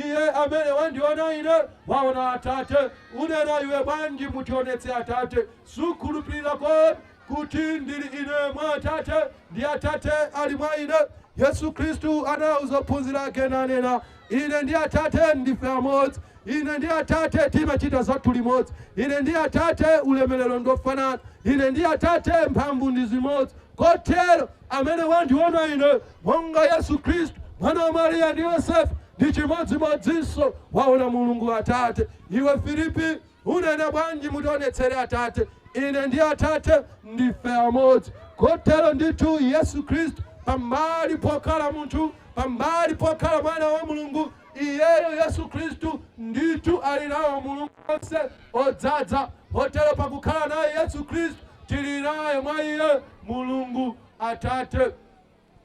Iye amene wandiona ine waona Atate. Unena iwe bwanji mutionetse Atate? Sukhulupirira kodi kuti ndili ine mwa Atate ndi Atate ali mwa ine? Yesu Kristu anawuza ophunzira ake nanena, ine ndi Atate ndife amodzi. Ine ndi Atate timachita zathu limodzi. Ine ndi Atate ulemerero ndofanana. Ine ndi Atate mphamvu ndi zimodzi. Kotero amene wandiona ine monga Yesu Kristu mwana wa Mariya ndi Yosefu ndi chimodzimodzinso waona Mulungu Atate. Iwe Filipi unena bwanji mutionetsere Atate? Ine ndi Atate ndife amodzi. Kotero ndithu Yesu Kristu pambali pokhala munthu, pambali pokhala mwana wa Mulungu, iyeyo Yesu Kristu ndithu ali nawo Mulungu wonse odzaza. Kotero pakukhala naye Yesu Kristu tili naye mwa iye Mulungu Atate.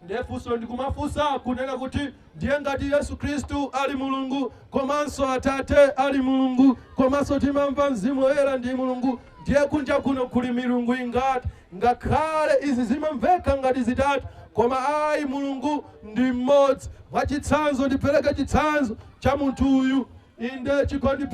Ndefunso ndikumafunsa kunena kuti ndiye ngati Yesu Kristu ali Mulungu komanso Atate ali Mulungu komanso timamva Mzimu Woyera ndi Mulungu, ndiye kunja kuno kuli milungu ingati? Ngakhale izi zimamveka ngati zitatu, koma ayi Mulungu ndi mmodzi. Mwachitsanzo ndipereke chitsanzo cha munthu uyu. Inde Chikondi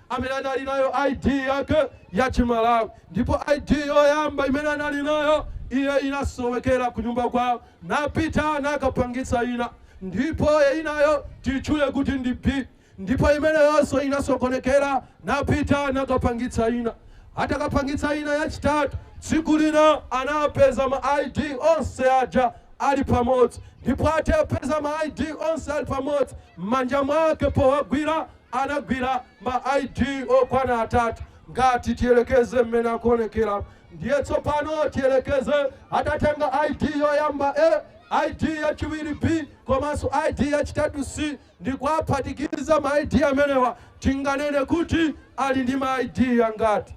amene anali nayo ID yake ya Chimalawi, ndipo ID yoyamba imene anali nayo iye inasowekera ku nyumba kwawo, napita nakapangitsa ina, ndipo inayo tichule kuti ndi B, ndipo imene yonso inasokonekera napita nakapangitsa ina. Atakapangitsa ina yachitatu, tsiku lina anapeza ma ID onse aja ali pamodzi, ndipo atapeza ma ID onse ali pamodzi, m'manja mwake powagwira anagwira ma ID okwana atatu. Ngati tiyelekeze mmene akuonekera, ndiye tsopano tiyelekeze atatenga ID yoyamba A, ID yachiwiri B, komanso ID yachitatu C, ndikuwaphatikiza ma ID amenewa, tinganene kuti ali ndi ma ID yangati?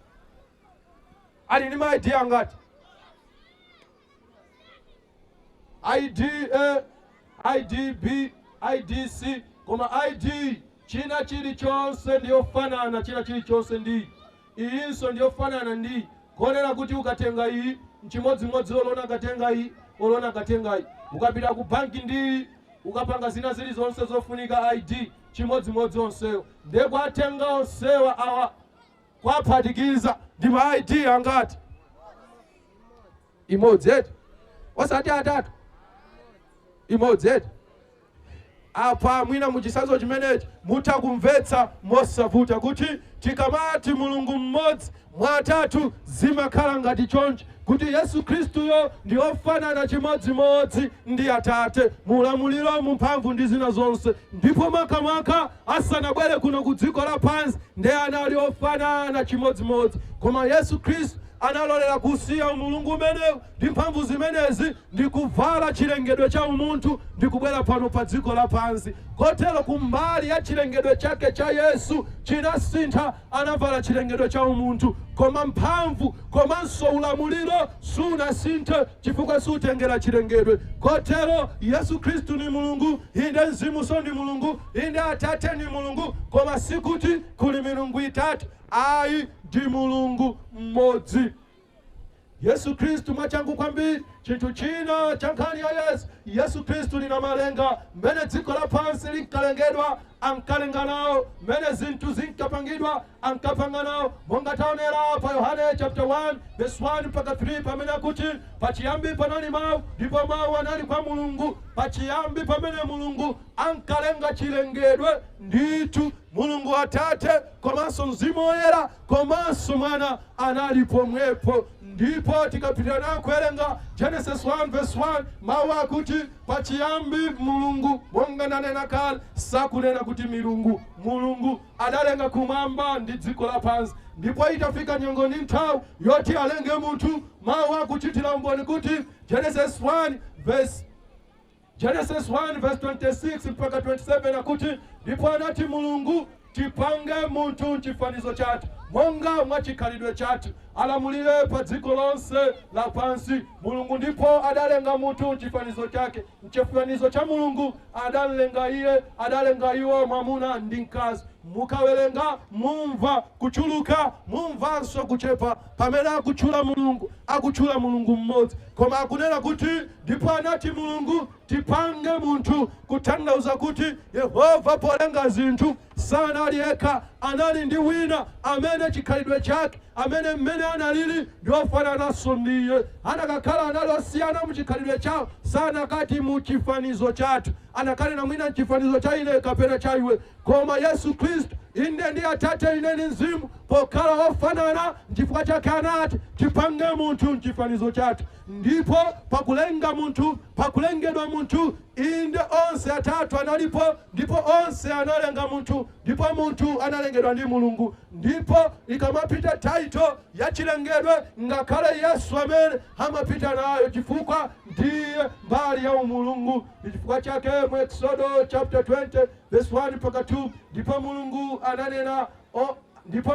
Ali ndi ma ID yangati? ID A, ID B, ID C, koma ID china chilichonse ndiyofanana, china chilichonse ndi iyinso ndiyofanana ndi. Konera kuti ukatenga iyi mchimodzimodzi olona katenga iyi, olona katenga iyi. Ukapita ku banki ndi ukapanga zina zilizonse zofunika ID chimodzimodzi onsewo. Ndiye kwatenga onsewa awa kwaphatikiza ndi ma ID angati? Imodzi eti? Osati atatu? Imodzi eti? Apa mwina muchisanzo chimenechi mutakumvetsa mosavuta kuti tikamati Mulungu mmodzi mwa atatu zimakhala ngati chonchi, kuti Yesu Kristuyo ndi ofanana chimodzimodzi ndi Atate mulamuliro mumphamvu ndi zina zonse. Ndipo makamaka asanabwere kuno ku dziko lapansi ndiye anali ofanana chimodzimodzi, koma Yesu Kristu analolera kusiya umulungu umenewu ndi mphamvu zimenezi ndi kuvala chilengedwe cha umunthu ndi kubwera pano pa dziko lapansi. Kotero kumbali ya chilengedwe chake cha Yesu chinasintha, anavala chilengedwe cha umunthu, koma mphamvu komanso ulamuliro sunasinthe chifukwa sutengera chilengedwe. Kotero Yesu Kristu ni Mulungu, inde Mzimunso ndi Mulungu, inde Atate ni Mulungu, koma sikuti kuli milungu itatu, ayi ndi Mulungu mmodzi. Yesu Kristu mwachangu kwambiri chinthu china cha nkhani ya Yesu Kristu lina malenga. Mmene dziko lapansi linkalengedwa ankalenga nawo, mmene zinthu zinkapangidwa ankapanga nawo. Monga taonera pa Yohane chapter 1 verse 1 mpaka 3 pamene akuti pachiyambi panali mawu ndipo mawu anali kwa Mulungu. Pachiyambi pamene Mulungu ankalenga chilengedwe ndithu Mulungu Atate komanso Mzimu Woyera komanso Mwana anali pomwepo. Ndipo tikapita na kuerenga Genesis 1 verse 1 mawu akuti pachiyambi Mulungu, monga nanena kale sakunena kuti milungu. Mulungu adalenga kumwamba ndi dziko lapansi, ndipo itafika nyengo ndi nthawi yoti alenge munthu. Mawu akuchitira umboni kuti Genesis 1 verse 26 mpaka 27 akuti ndipo anati Mulungu tipange muntu chifanizo chatu monga mwachikhalidwe chatu. Alamulire pa dziko lonse lapansi. Mulungu ndipo adalenga muntu chifanizo chake. Chifanizo cha Mulungu adalenga iye, adalenga iwo mwamuna ndi mkazi. Mukawerenga mumva kuchuluka, mumvanso kuchepa. Pamene akuchula Mulungu mmodzi. Koma akunena kuti ndipo anati Mulungu tipange muntu, kutanthauza kuti Yehova polenga zinthu sanali yekha, anali ndi wina amene chikhalidwe chake, amene mmene analili ndiofanananso ndiye. Anakakhala anali osiyana muchikhalidwe chawo, sanakati mu chifanizo chathu. Anakanena mwina chifanizo cha ine kapena cha iwe. Koma Yesu Kristu inde ndi Atate ine ndi Mzimu pokhala ofanana, chifukwa chake anati tipange muntu mchifanizo chathu. Ndipo pakulenga muntu, pakulengedwa muntu, inde onse atatu analipo, ndipo onse analenga muntu, ndipo muntu analengedwa ndi Mulungu. Ndipo ikamapita title ya chilengedwe ngakhale Yesu amene amapita nayo, chifukwa ndiye mbali ya umulungu. Chifukwa chake mu Exodus chapter 20 verse 1 mpaka 2 ndipo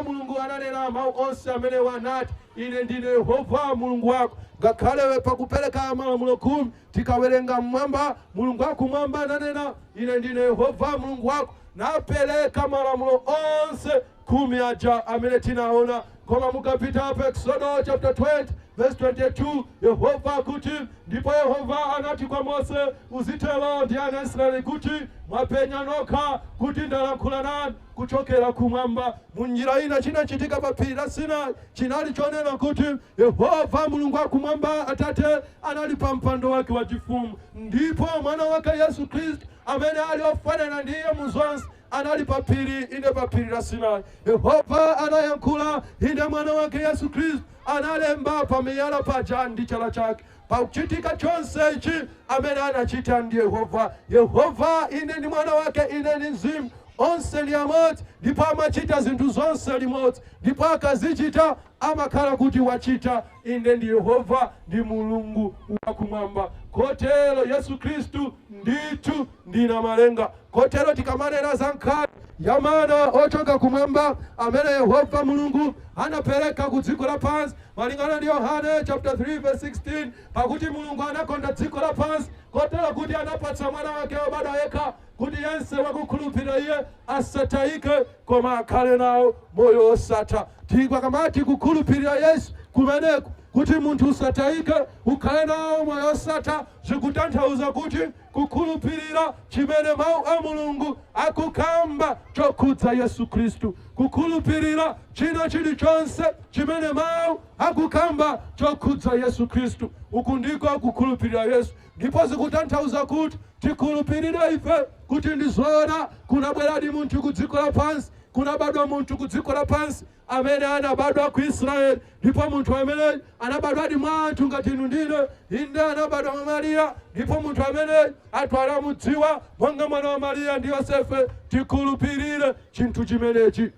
Mulungu ananena mawu onse amene wanati ine ndine Yehova Mulungu wako. Ngakhale pakupereka malamulo 10 tikawerenga mmwamba, Mulungu wakumwamba ananena ine ndine Yehova Mulungu wako, napereka malamulo onse 10 aja amene tinaona. Koma mukapita pa Exodus chapter 20 verse 22 Yehova kuti ndipo Yehova anati kwa Mose uzitelo ndi ana Israeli kuti mwapenya nokha kuti ndalankhula nanu kuchokera kumwamba. Munjira ina chinachitika pa phiri la Sinai chinali chonena kuti Yehova Mulungu wakumwamba Atate anali pa mpando wake wa chifumu, ndipo mwana wake Yesu Kristu amene ali ofanana ndiye mu zonse anali pa phiri, inde pa phiri la Sinai. Yehova anayankhula, inde mwana wake Yesu Kristu analemba pa miyala paja ndi chala chake. Pakuchitika chonse ichi amene anachita ndi Yehova. Yehova ine ndi mwana wake, ine ndi Mzimu, onse ndi amodzi, ndipo amachita zinthu zonse limodzi, ndipo akazichita amakhala kuti wachita. Inde ndi Yehova, ndi Mulungu wakumwamba. Kotero Yesu Kristu nditu ndina malenga. Kotero tikamanena za nkhani ya mana ochoka kumwamba amene Yehova Mulungu anapereka ku dziko lapansi, malingana ndi Yohane chapter 3 verse 16, pakuti Mulungu anakonda dziko lapansi kotero kuti anapatsa mwana wake wobadwa yekha, kuti yense wakukhulupirira iye asatayike koma akhale nawo moyo osatha. Tikamati kukhulupirira Yesu kumeneko kuti munthu usatayike ukhale nawo moyo osatha, zikutanthauza kuti kukhulupirira chimene mawu a Mulungu akukamba chokhudza Yesu Kristu. Kukhulupirira china chilichonse chimene mawu akukamba chokhudza Yesu Kristu. Uku ndiko kukhulupirira Yesu. Ndipo zikutanthauza kuti tikhulupirire ife kuti ndizoona kunabweradi munthu ku dziko lapansi, kunabadwa munthu ku dziko lapansi amene anabadwa ku Israeli, ndipo munthu amene anabadwadi mwa anthu ngati inu ndine, inde anabadwa mwa Mariya, ndipo munthu amene anthu anamudziwa monga mwana wa Mariya ndi Yosefe. Tikhulupirire chinthu chimenechi.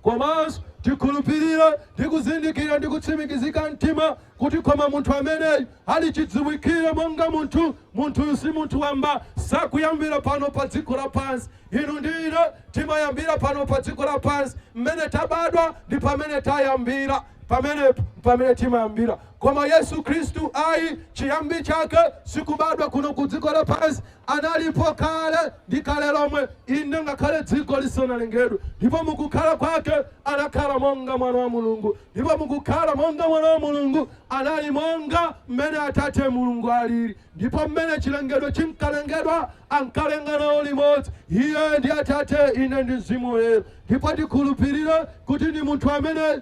Komanso tikhulupirire ndi kuzindikira ndi kutsimikizika mtima kuti koma munthu amene ali chidziwikire monga munthu si munthu wamba, sakuyambira pano pa dziko lapansi. Inu ndine timayambira pano pa dziko lapansi. Mmene tabadwa ndi pamene tayambira, pamene timayambira. Koma Yesu Kristu ayi chiyambi chake sikubadwa kuno ku dziko lapansi, analipo kale ndi kale lomwe, inde ngakhale dziko lisanalengedwe. Ndipo mukukhala kwake anakhala monga mwana wa Mulungu, ndipo mukukhala monga mwana wa Mulungu anali monga mmene Atate Mulungu alili. Ndipo mmene chilengedwe chinkalengedwa ankalenga nawo limodzi, iye ndi Atate, ine ndi Mzimu Woyera. Ndipo tikhulupirire kuti ndi munthu amene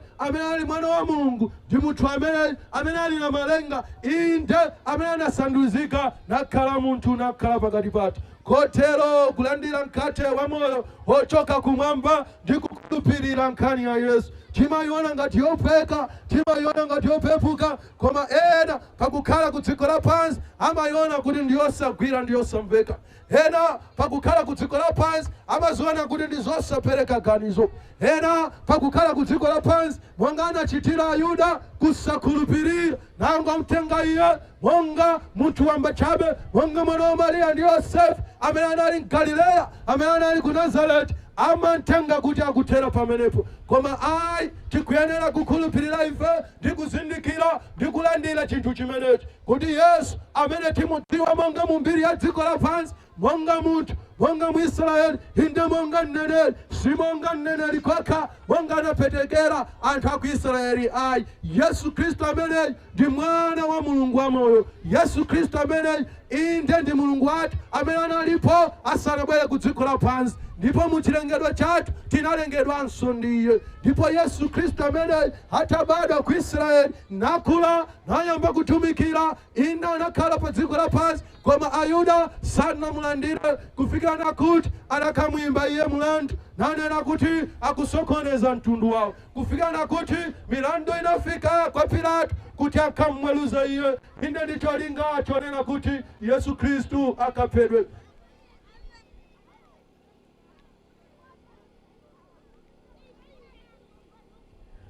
ali mwana wa Mulungu, ndi munthu amene ali na malenga, inde amene anasanduzika nakhala munthu, nakhala pakati pathu. Kotero kulandira mkate wa moyo ochoka kumwamba ndi kukhulupirira nkhani ya Yesu. Timayiona ngati yopeka, timayiona ngati yopepuka, koma ena pakukhala ku dziko lapansi amayiona kuti ndiyosagwira, ndiyosamveka. Ena pakukhala ku dziko lapansi amaziona kuti ndizosapereka ganizo. Ena pakukhala ku dziko lapansi monga anachitira Ayuda kusakhulupirira, nangwa mtenga iye monga munthu wamba chabe, monga mwana wa Mariya ndi Yosefe amene anali Galileya, amene anali ku Nazareti, amantenga kuti akutera pamenepo. Koma ayi tikuyenera kukhulupirira ife ndi kuzindikira ndi kulandira chinthu chimenechi kuti Yesu amene timudziwa monga mu mbiri ya dziko lapansi, monga munthu, monga Mwisraeli, inde monga mneneri, si monga mneneri kokha, monga anapetekera anthu a ku Israeli. Ayi, Yesu Khristu ameneyi ndi mwana wa Mulungu wamoyo. Yesu Khristu ameneyi inde ndi Mulungu wathu amene analipo asanabwere ku dziko lapansi, ndipo mu chilengedwe chathu tinalengedwanso ndiye. Ndipo Yesu Khristu ameneyi atabadwa ku Israeli, nakula nayamba kutumikira, inde anakhala pa dziko lapansi, koma Ayuda sanamulandire kufikira nakuti anakamwimba iye mulandu, nanena kuti akusokoneza mtundu wawo, kufikira nakuti milandu inafika kwa Pilato kuti akamweluza iye. Inde ndicho linga chonena kuti Yesu Khristu akaphedwe.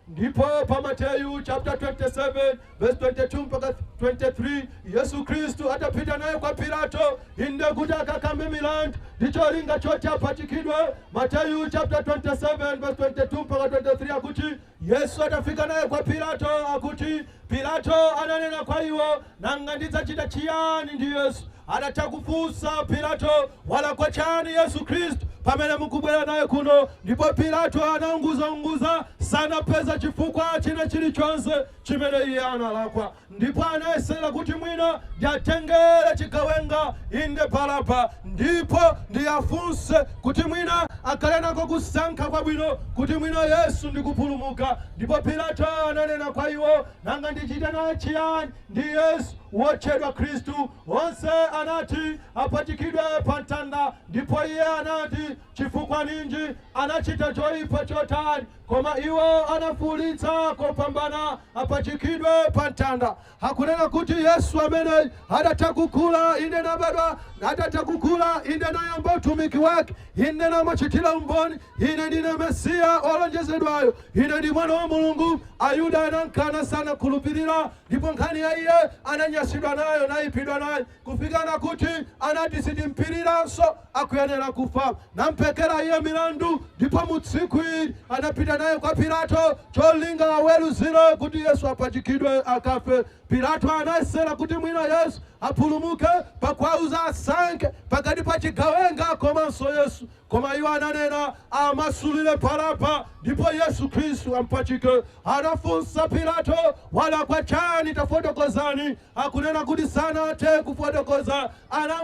Ndipo pa Mateyu chapter 27 verse 22 mpaka 23 Yesu Khristu atapita naye kwa Pilato inde kuti akakambe milandu. Ndicho linga chote apachikidwe. Mateyu chapter 27 verse 22 mpaka 23 akuti Yesu atafika naye kwa Pilato, akuti Pilato ananena kwa iwo, nanga ndidzachita chiyani ndi Yesu? Adachakufunsa Pilato, wala kwa chani Yesu Khristu pamene mukubwera naye kuno. Ndipo Pilato anaunguza sanapeza chifukwa china chilichonse chimene iye analakwa. Ndipo anayesera kuti mwina ndiatengere chigawenga inde Baraba, ndipo ndiyafunse kuti mwina akhale nako kusankha kwabwino kuti mwina Yesu ndikupulumuka. Ndipo Pilato ananena kwa iwo, nanga ndichite naye chiyani ndi Yesu wotchedwa Khristu? Onse anati apachikidwe pa mtanda. Ndipo iye anati, chifukwa ninji anachita choyipa chotani? Koma iwo anafuwulitsa kopambana apachikidwe pa mtanda. Hakunena kuti Yesu amene adatakukula inde nabadwa, adatakukula inde nayamba utumiki wake, inde namachitira umboni, ine ndine Mesiya olonjezedwayo, ine ndi mwana wa Mulungu. Ayuda anankana sana kulupirira, ndipo nkhani ya iye ananyasidwa nayo nayipidwa nayo, kufika nakuti anati sitimpiriranso akuyenera kufa, nampekera iye milandu. Ndipo mu tsiku ili anapita naye kwa Pilato cholinga aweruzire kuti Yesu apachikidwe akafe. Pilato anayesera kuti mwina Yesu apulumuke pakwauza asanke pakati pa chigawenga komanso Yesu, koma iwo ananena amasulire Baraba ndipo Yesu Khristu ampachike. Anafunsa Pilato, wala kwa chani tafotokozani? Akunena kuti sanathe kufotokoza,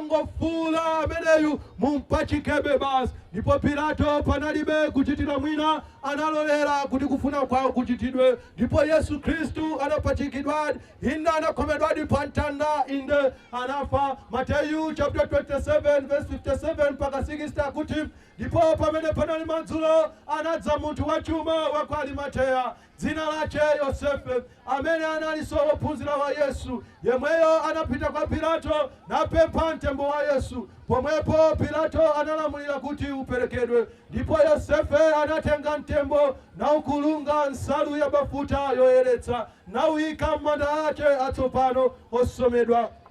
anangofuwula ameneyu mumpachikebe basi. Ndipo Pilato panalibe kuchitira mwina, analolera kuti kufuna kwawo kuchitidwe. Ndipo Yesu Khristu anapachikidwa inde anakhomedwadi pa mtanda inde anafa. Mateyu chapter 27 verse 57 mpaka 60 akuti ndipo pamene panali madzulo anadza munthu wachuma wa kwa Arimateya, dzina lake Yosefe, amene analinso wophunzira wa Yesu. Yemweyo anapita kwa Pilato napempha mtembo wa Yesu. Pomwepo Pilato analamulira kuti uperekedwe. Ndipo Yosefe anatenga mtembo na ukulunga nsalu ya bafuta yoyeretsa, na uyika m'manda ake atsopano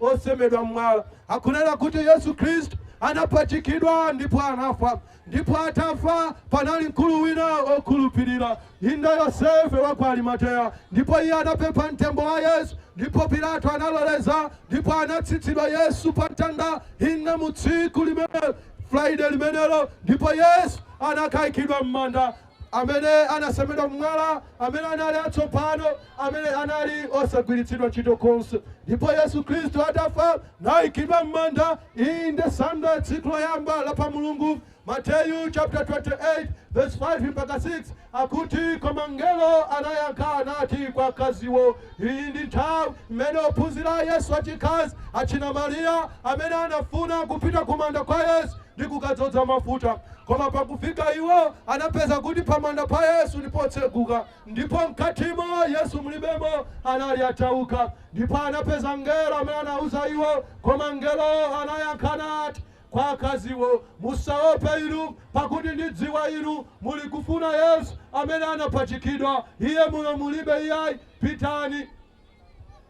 osemedwa mwala. Akunena kuti Yesu Khristu anapachikidwa ndipo anafa. Ndipo atafa panali mkulu wina okhulupirira inde Yosefe wa kwa Arimateya. Ndipo iye anapempha mtembo wa Yesu. Ndipo Pilato analoleza, ndipo anatsitsidwa Yesu pa mtanda inde mu tsiku limene Friday limenelo. Ndipo Yesu anakayikidwa m'manda, amene anasemedwa mwala, amene anali atsopano, amene anali osagwiritsidwa ntchito konse. Ndipo Yesu Khristu atafa nayikidwa m'manda inde Sunday tsiku loyamba la pa Mulungu. Mateyu chapter 28 verse 5 mpaka 6 akuti koma mngelo anayankha anati kwa kaziwo, iyi ndi nthawi mmene ophunzira Yesu achikazi achina Mariya amene anafuna kupita kumanda kwa Yesu ndi kukadzoza mafuta. Koma pakufika iwo anapeza kuti pamanda pa Yesu ndipotseguka, ndipo mkatimo Yesu mulibemo anali atauka. Ndipo anapeza mngelo amene anauza iwo, koma mngelo anayankha anati kwa akaziwo, musaope inu, pakuti ndidziwa inu muli kufuna Yesu amene anapachikidwa. Iye muno mulibe iyayi, pitani.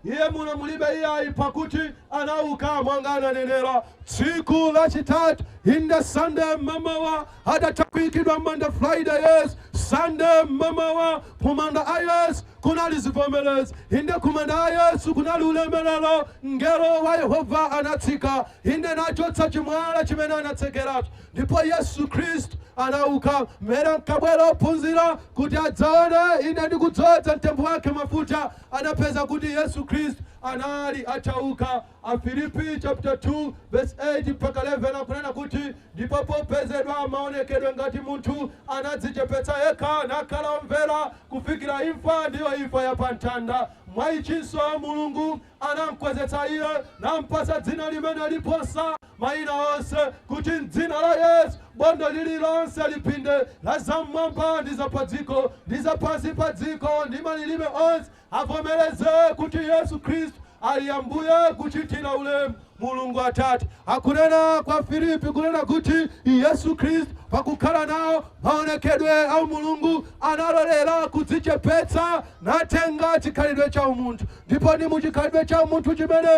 iye muno mulibe iyayi pakuti anauka mwanga ananenera tsiku lachitatu inde Sunday mamawa adatakuyikidwa Monday Friday yes Sunday mamawa kumanda ayes kunali zivomerezi inde kumanda ayesu kunali ulemerero ngero wa Yehova anatsika inde nachotsa chimwala chimene anatsekeratu ndipo Yesu Kristu anauka mera nkabwera ophunzira kuti adzaone ine ndikudzodza mtembo wake mafuta anapeza kuti Yesu Kristu anali achauka. Filipi chapter 2 verse 8 mpaka 11 akunena kuti ndipo popezedwa maonekedwe ngati munthu anadzichepetsa yekha nakhala omvera kufikira imfa ndiyo imfa ya pamtanda. Mwayichinso Mulungu anamkwezetsa iye nampasa dzina limene liposa mayina onse kuti m'dzina la Yesu bondo lililonse lipinde la zamwamba ndi zapadziko ndi zapansi pa dziko ndi malilime onse avomereze kuti Yesu Kristu ali Ambuye kuchitira ulemu Mulungu Atate. Akunena kwa Filipi kunena kuti Yesu Kristu pakukhala nawo maonekedwe au Mulungu analolera kudzichepetsa natenga chikhalidwe cha umunthu ndipo ndi muchikhalidwe cha umunthu chimene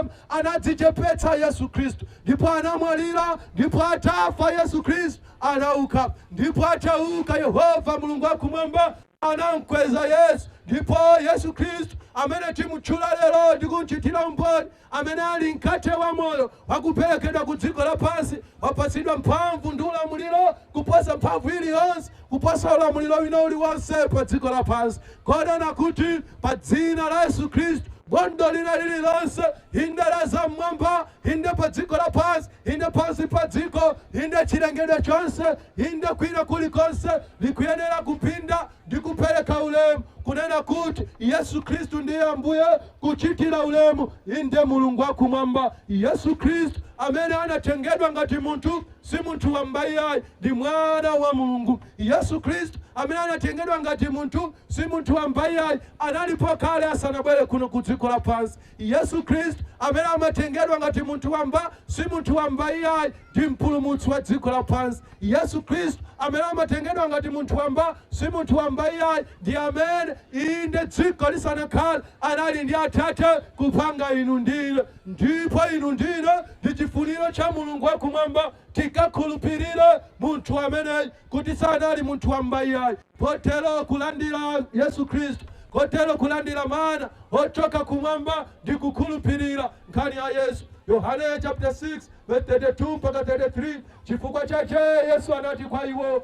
anadzichepetsa Yesu Kristu ndipo anamwalira ndipo atafa Yesu Kristu anauka ndipo atauka Yehova Mulungu akumwamba anamkweza Yesu ndipo Yesu Kristu amene timutchula lero ndikumchitira umboni amene ali mkate wa moyo wakuperekedwa ku dziko lapansi wapatsidwa mphamvu ndi ulamuliro kuposa mphamvu iliyonse kuposa ulamuliro wina uliwonse pa dziko lapansi kodana kuti pa dzina la Yesu Kristu bondo lina lililonse inde la zamwamba inde pa dziko lapansi inde pansi pa dziko inde chilengedwe chonse inde kwina kulikonse likuyenera kupinda ndi kupereka ulemu kunena kuti Yesu Kristu ndiye Ambuye kuchitira ulemu inde Mulungu akumwamba. Yesu Kristu amene anatengedwa ngati munthu si munthu wambayayi ndi mwana wa Mulungu. Yesu Kristu amene anatengedwa ngati munthu si munthu wambayayi analipo kale asanabwere kuno ku dziko lapansi. Yesu Kristu amene amatengedwa ngati munthu wamba si munthu wambayayi ndi mpulumutsi wa dziko lapansi. Yesu Kristu amene amatengedwa ngati munthu wamba si munthu wambayayi ndi amene inde dziko lisanakhale anali ndi Atate kupanga inu ndine ndipo inu ndine ndi chifuniro cha Mulungu wakumwamba tikakhulupirire munthu amene kuti sanali munthu wambayayi potero kulandira Yesu Kristu kotero kulandira mana ochoka kumwamba ndi kukhulupirira nkhani ya Yesu. Yohane chapter 6 verse 32 mpaka 33 chifukwa chake Yesu anati kwa iwo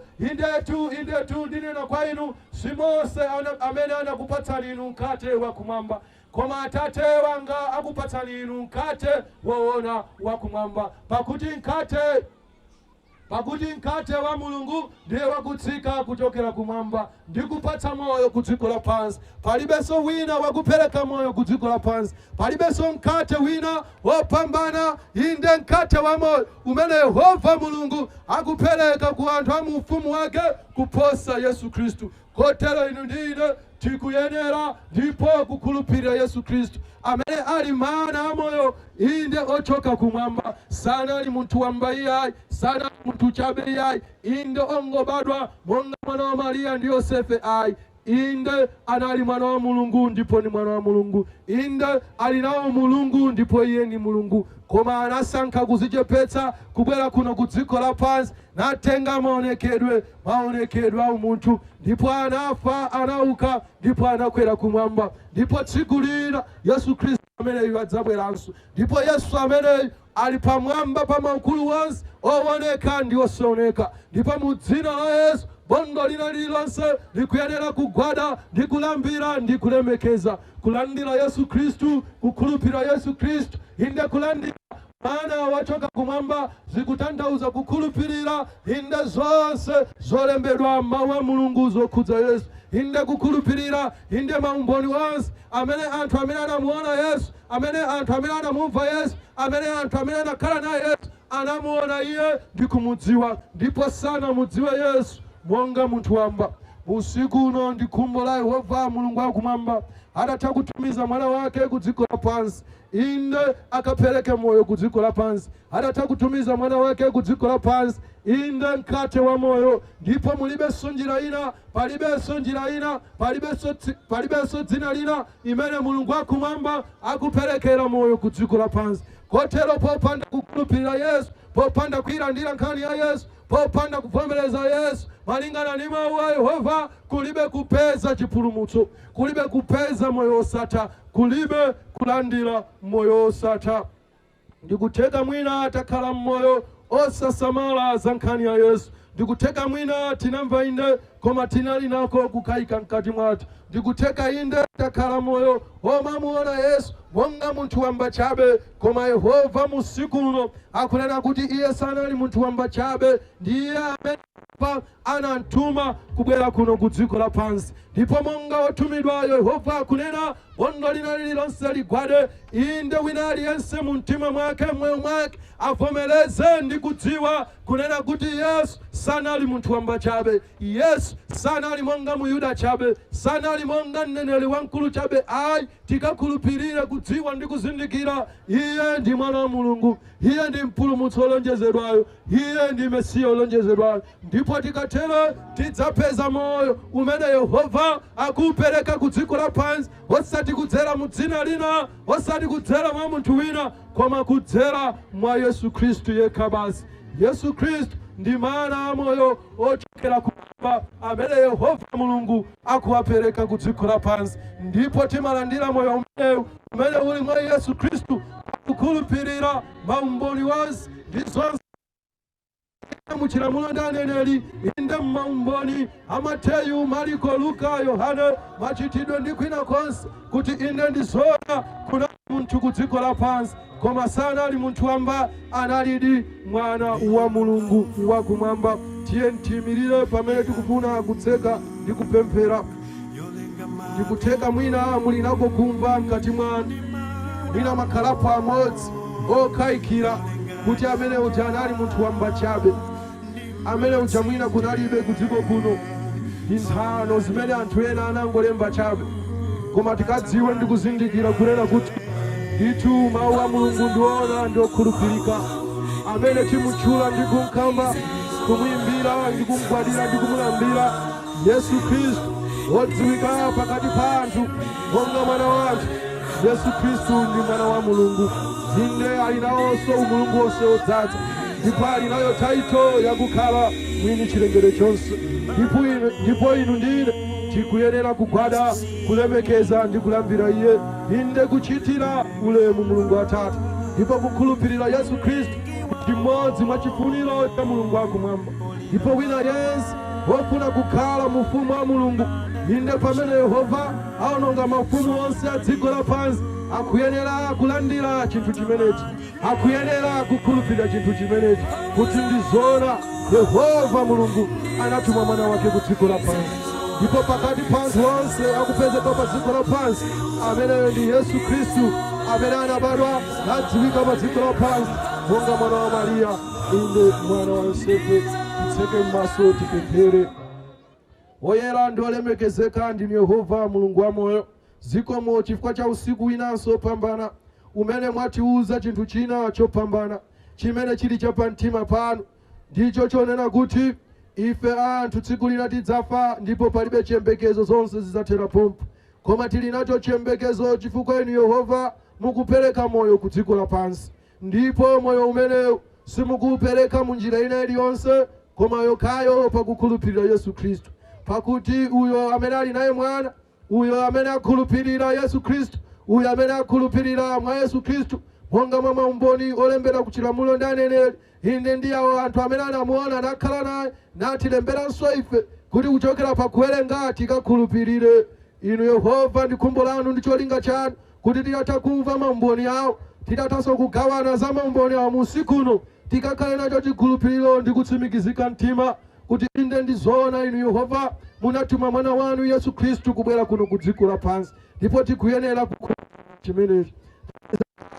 indetu ndinena kwa inu si Mose amene anakupatsani inu mkate wa kumwamba koma Atate wanga akupatsani inu mkate woona wa kumwamba pakuti mkate wa Mulungu ndiye wakutsika kuchokera kumwamba ndi kupatsa moyo ku dziko lapansi. Palibenso wina wakupereka moyo ku dziko lapansi, palibenso mkate wina wopambana inde mkate wa moyo umene Yehova Mulungu akupereka ku anthu a mu ufumu wake kuposa Yesu Kristu. Kotero inu ndine tikuyenera ndipo kukhulupirira Yesu Kristu amene ali mana amoyo inde ochoka kumwamba. Sana ali munthu wambayayi, sana ali munthu chabeyayi, inde ongobadwa monga mwana wa Maria ndi Yosefe ayi. Inde anali mwana wa Mulungu ndipo ni mwana wa Mulungu. Inde alinawo Mulungu ndipo iye ni Mulungu. Koma anasankha kudzichepetsa kubwera kuno ku dziko lapansi natenga maonekedwe a umunthu ndipo anafa anauka ndipo anakwera kumwamba. Ndipo tsiku lina Yesu Kristu amene adzabweranso ndipo Yesu amene ali pamwamba pa maukulu wonse owoneka ndi osaoneka ndipo mu dzina la Yesu bondo lina lililonse likuyenera kugwada ndi kulambira ndi kulemekeza kulandira Yesu Kristu kukhulupirira Yesu Kristu inde kulandira mana wachoka kumwamba zikutanthauza kukhulupirira inde zonse zolembedwa mawu a Mulungu zokhudza Yesu inde kukhulupirira inde maumboni wonse amene anthu amene anamuona Yesu amene anthu amene anamumva Yesu amene anthu amene anakhala naye Yesu anamuona iye ndi kumudziwa ndipo sanamudziwe Yesu monga munthu wamba. usiku uno ndi khumbo la Yehova mulungu wakumwamba adatha kutumiza mwana wake ku dziko lapansi inde akapereke moyo ku dziko lapansi adatha kutumiza mwana wake ku dziko lapansi inde mkate wa moyo ndipo mulibenso njira ina palibenso njira ina palibenso dzina lina imene mulungu wakumwamba akuperekera moyo ku dziko lapansi kotero popanda kukhulupirira Yesu popanda kuyilandira nkhani ya Yesu popanda kuvomereza Yesu malingana ndi mawu a Yehova kulibe kupeza chipulumutso kulibe kupeza moyo osatha kulibe kulandira moyo osatha ndikutheka mwina atakhala mmoyo osasamala za nkhani ya Yesu ndikutheka mwina tinamva inde koma tinali nako kukayika mkati mwathu ndikutheka inde takhala moyo omamuona Yesu monga munthu wamba chabe koma Yehova musiku uno akunena kuti iye sanali munthu wamba chabe ndiye amene anamtuma kubwera kuno ku dziko lapansi ndipo monga otumidwayo Yehova akunena bondo lina lililonse ligwade inde wina aliyense mu mtima mwake moyo mwake avomereze ndi kudziwa kunena kuti Yesu sanali munthu wamba chabe Yesu sanali monga muyuda chabe sanali monga mneneri wamkulu chabe ayi tikakhulupirire kudziwa ndi kuzindikira iye ndi mwana wa mulungu iye ndi mpulumutsi olonjezedwayo iye ndi mesiya olonjezedwayo ndipo tikatero tidzapeza moyo umene Yehova akupereka ku dziko lapansi osati kudzera mu dzina lina osati kudzera mwa munthu wina koma kudzera mwa Yesu Khristu yekha basi Yesu Khristu ndi mana a moyo ochokera kumwamba amene Yehova mulungu akuwapereka ku dziko lapansi ndipo timalandira moyo umene uli mwa Yesu Khristu kukhulupirira maumboni wonse ndi zonse muchilamulo ndi aneneri inde mmaumboni Mateyu Mariko Luka Yohane machitidwe ndi kwina konse kuti inde ndi zoona kuna munthu ku dziko lapansi koma sanali munthu wamba analidi mwana wa mulungu wakumwamba tiye ntimirire pamene tikufuna kutseka ndi kupemphera ndikutheka mwina muli nako kumva mkati mwanu mwina makhalapo amodzi okayikira kuti amene uja anali munthu wamba chabe amene uja mwina kunalibe ku dziko kuno nthano zimene anthu ena anangolemba chabe koma tikadziwe ndi kuzindikira kunena kuti ndithu mawu a mulungu ndiona ndi okhulupirika amene timutchula ndi kumkhamba kumuyimbira ndi kumugwadira ndi kumulambira Yesu Khristu wodziwika pakati pa anthu monga mwana wa anthu Yesu Khristu ndi mwana wa mulungu inde ali nawonso umulungu wonse wodzaza ndipo ali nayo taito yakukhala mwini chilengedwe chonse ndipo inu ndine tikuyenera kugwada kulemekeza ndi kulambira iye inde kuchitira ulemu mulungu Atate ndipo kukhulupirira Yesu Khristu ndi mmodzi mwa chifuniro cha mulungu wakumwamba ndipo wina yense wofuna kukhala mufumu wa mulungu inde pamene Yehova aononga mafumu onse a dziko lapansi akuyenera kulandira chinthu chimenechi akuyenera kukhulupirira chinthu chimenechi kuti ndizoona Yehova mulungu anatuma mwana wake ku dziko lapansi ndipo pakati pa anthu onse akupezeka pa dziko lapansi amene ndi Yesu Khristu amene anabadwa nadziwika pa dziko lapansi monga mwana wa Mariya inde mwana wa Yosefe titseke m'maso tipemphere oyera ndi olemekezeka ndi Yehova mulungu wa moyo zikomo chifukwa cha usiku winanso opambana umene mwatiuza chinthu china chopambana chimene chili chapamtima panu ndicho chonena kuti ife anthu tsiku lina tidzafa ndipo palibe chiyembekezo zonse zidzathera pompo koma tili nacho chiyembekezo chifukwa inu Yehova mukupereka moyo ku dziko lapansi ndipo moyo umene simukupereka mu njira ina iliyonse koma yokhayo pakukhulupirira Yesu Khristu pakuti uyo amene ali naye mwana uyo amene akhulupirira Yesu Khristu uyo amene akhulupirira mwa Yesu Khristu monga mwa maumboni olembera ku chilamulo ndi aneneri inde ndi awo anthu amene anamuona nakhala naye natilemberanso ife kuti kuchokera pa kuwerenga tikakhulupirire inu Yehova ndi khumbo lanu ndi cholinga chanu kuti titatha kumva maumboni awo titathanso kugawana za maumboni awo musiku uno tikakhale nacho chikhulupiriro ndi kutsimikizika mtima kuti inde ndi zoona inu Yehova munatuma mwana wanu Yesu Khristu kubwera kuno ku dziko lapansi ndipo tikuyenera kukhulupirira chimenechi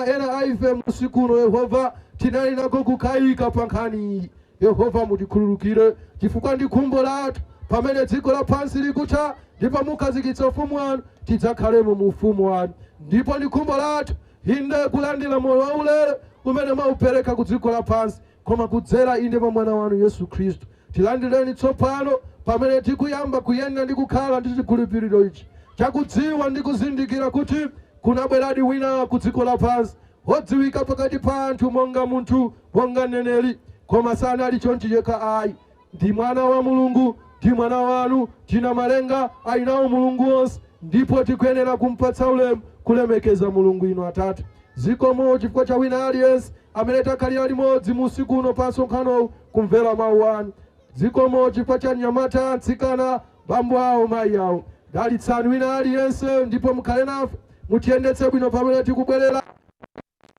ena aife musiku uno Yehova tinali nako kukayika pa nkhani iyi Yehova mutikhululukire chifukwa ndi khumbo lathu pamene dziko lapansi likutha ndipo mukhazikitsa ufumu wanu tidzakhalemo mu ufumu wanu. Ndipo ndi khumbo lathu inde kulandira moyo waulere umene mwaupereka ku dziko lapansi, koma kudzera inde mwa mwana wanu Yesu Khristu. Tilandireni tsopano pamene tikuyamba kuyenda ndi kukhala ndi chikhulupiriro ichi chakudziwa ndi kuzindikira kuti kunabweradi wina ku dziko lapansi wodziwika pakati pa anthu monga munthu monga mneneri, koma sanali chonchi yekha ayi. Ndi mwana wa Mulungu, ndi mwana wanu, tina malenga ayinawo Mulungu wonse, ndipo tikuyenera kumpatsa ulemu kulemekeza Mulungu ino Atate. Zikomo chifukwa cha wina aliyense amene takhalira limodzi mu usiku uno pa msonkhano kumvera mawu anu. Zikomo chifukwa cha nyamata, atsikana, bambo awo, mayi awo. Dalitsani wina aliyense ndipo mukhale nafe, mutiyendetse bwino pamene tikubwerera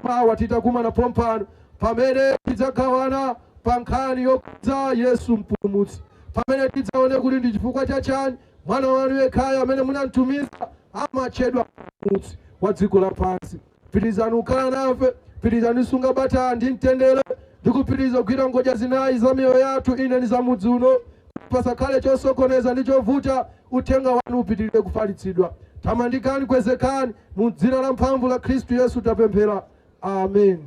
mawa titakumana pompano, pamene tidzagawana pa nkhani yokudza Yesu Mpulumutsi, pamene tidzaone kuti ndi chifukwa cha chani mwana wanu yekhayo amene munamtumiza amatchedwa Mpulumutsi wa dziko lapansi. Pitirizani kukhala nafe, pitirizani sunga bata ndi mtendere, ndikupitiriza kugwira ngodya zinayi za miyoyo yathu ine ndi za mudzi uno, pasakhale chosokoneza ndi chovuta, uthenga wanu upitirire kufalitsidwa. Tamandikani, kwezekani, mu dzina la mphamvu la Khristu Yesu tapemphera. Amen.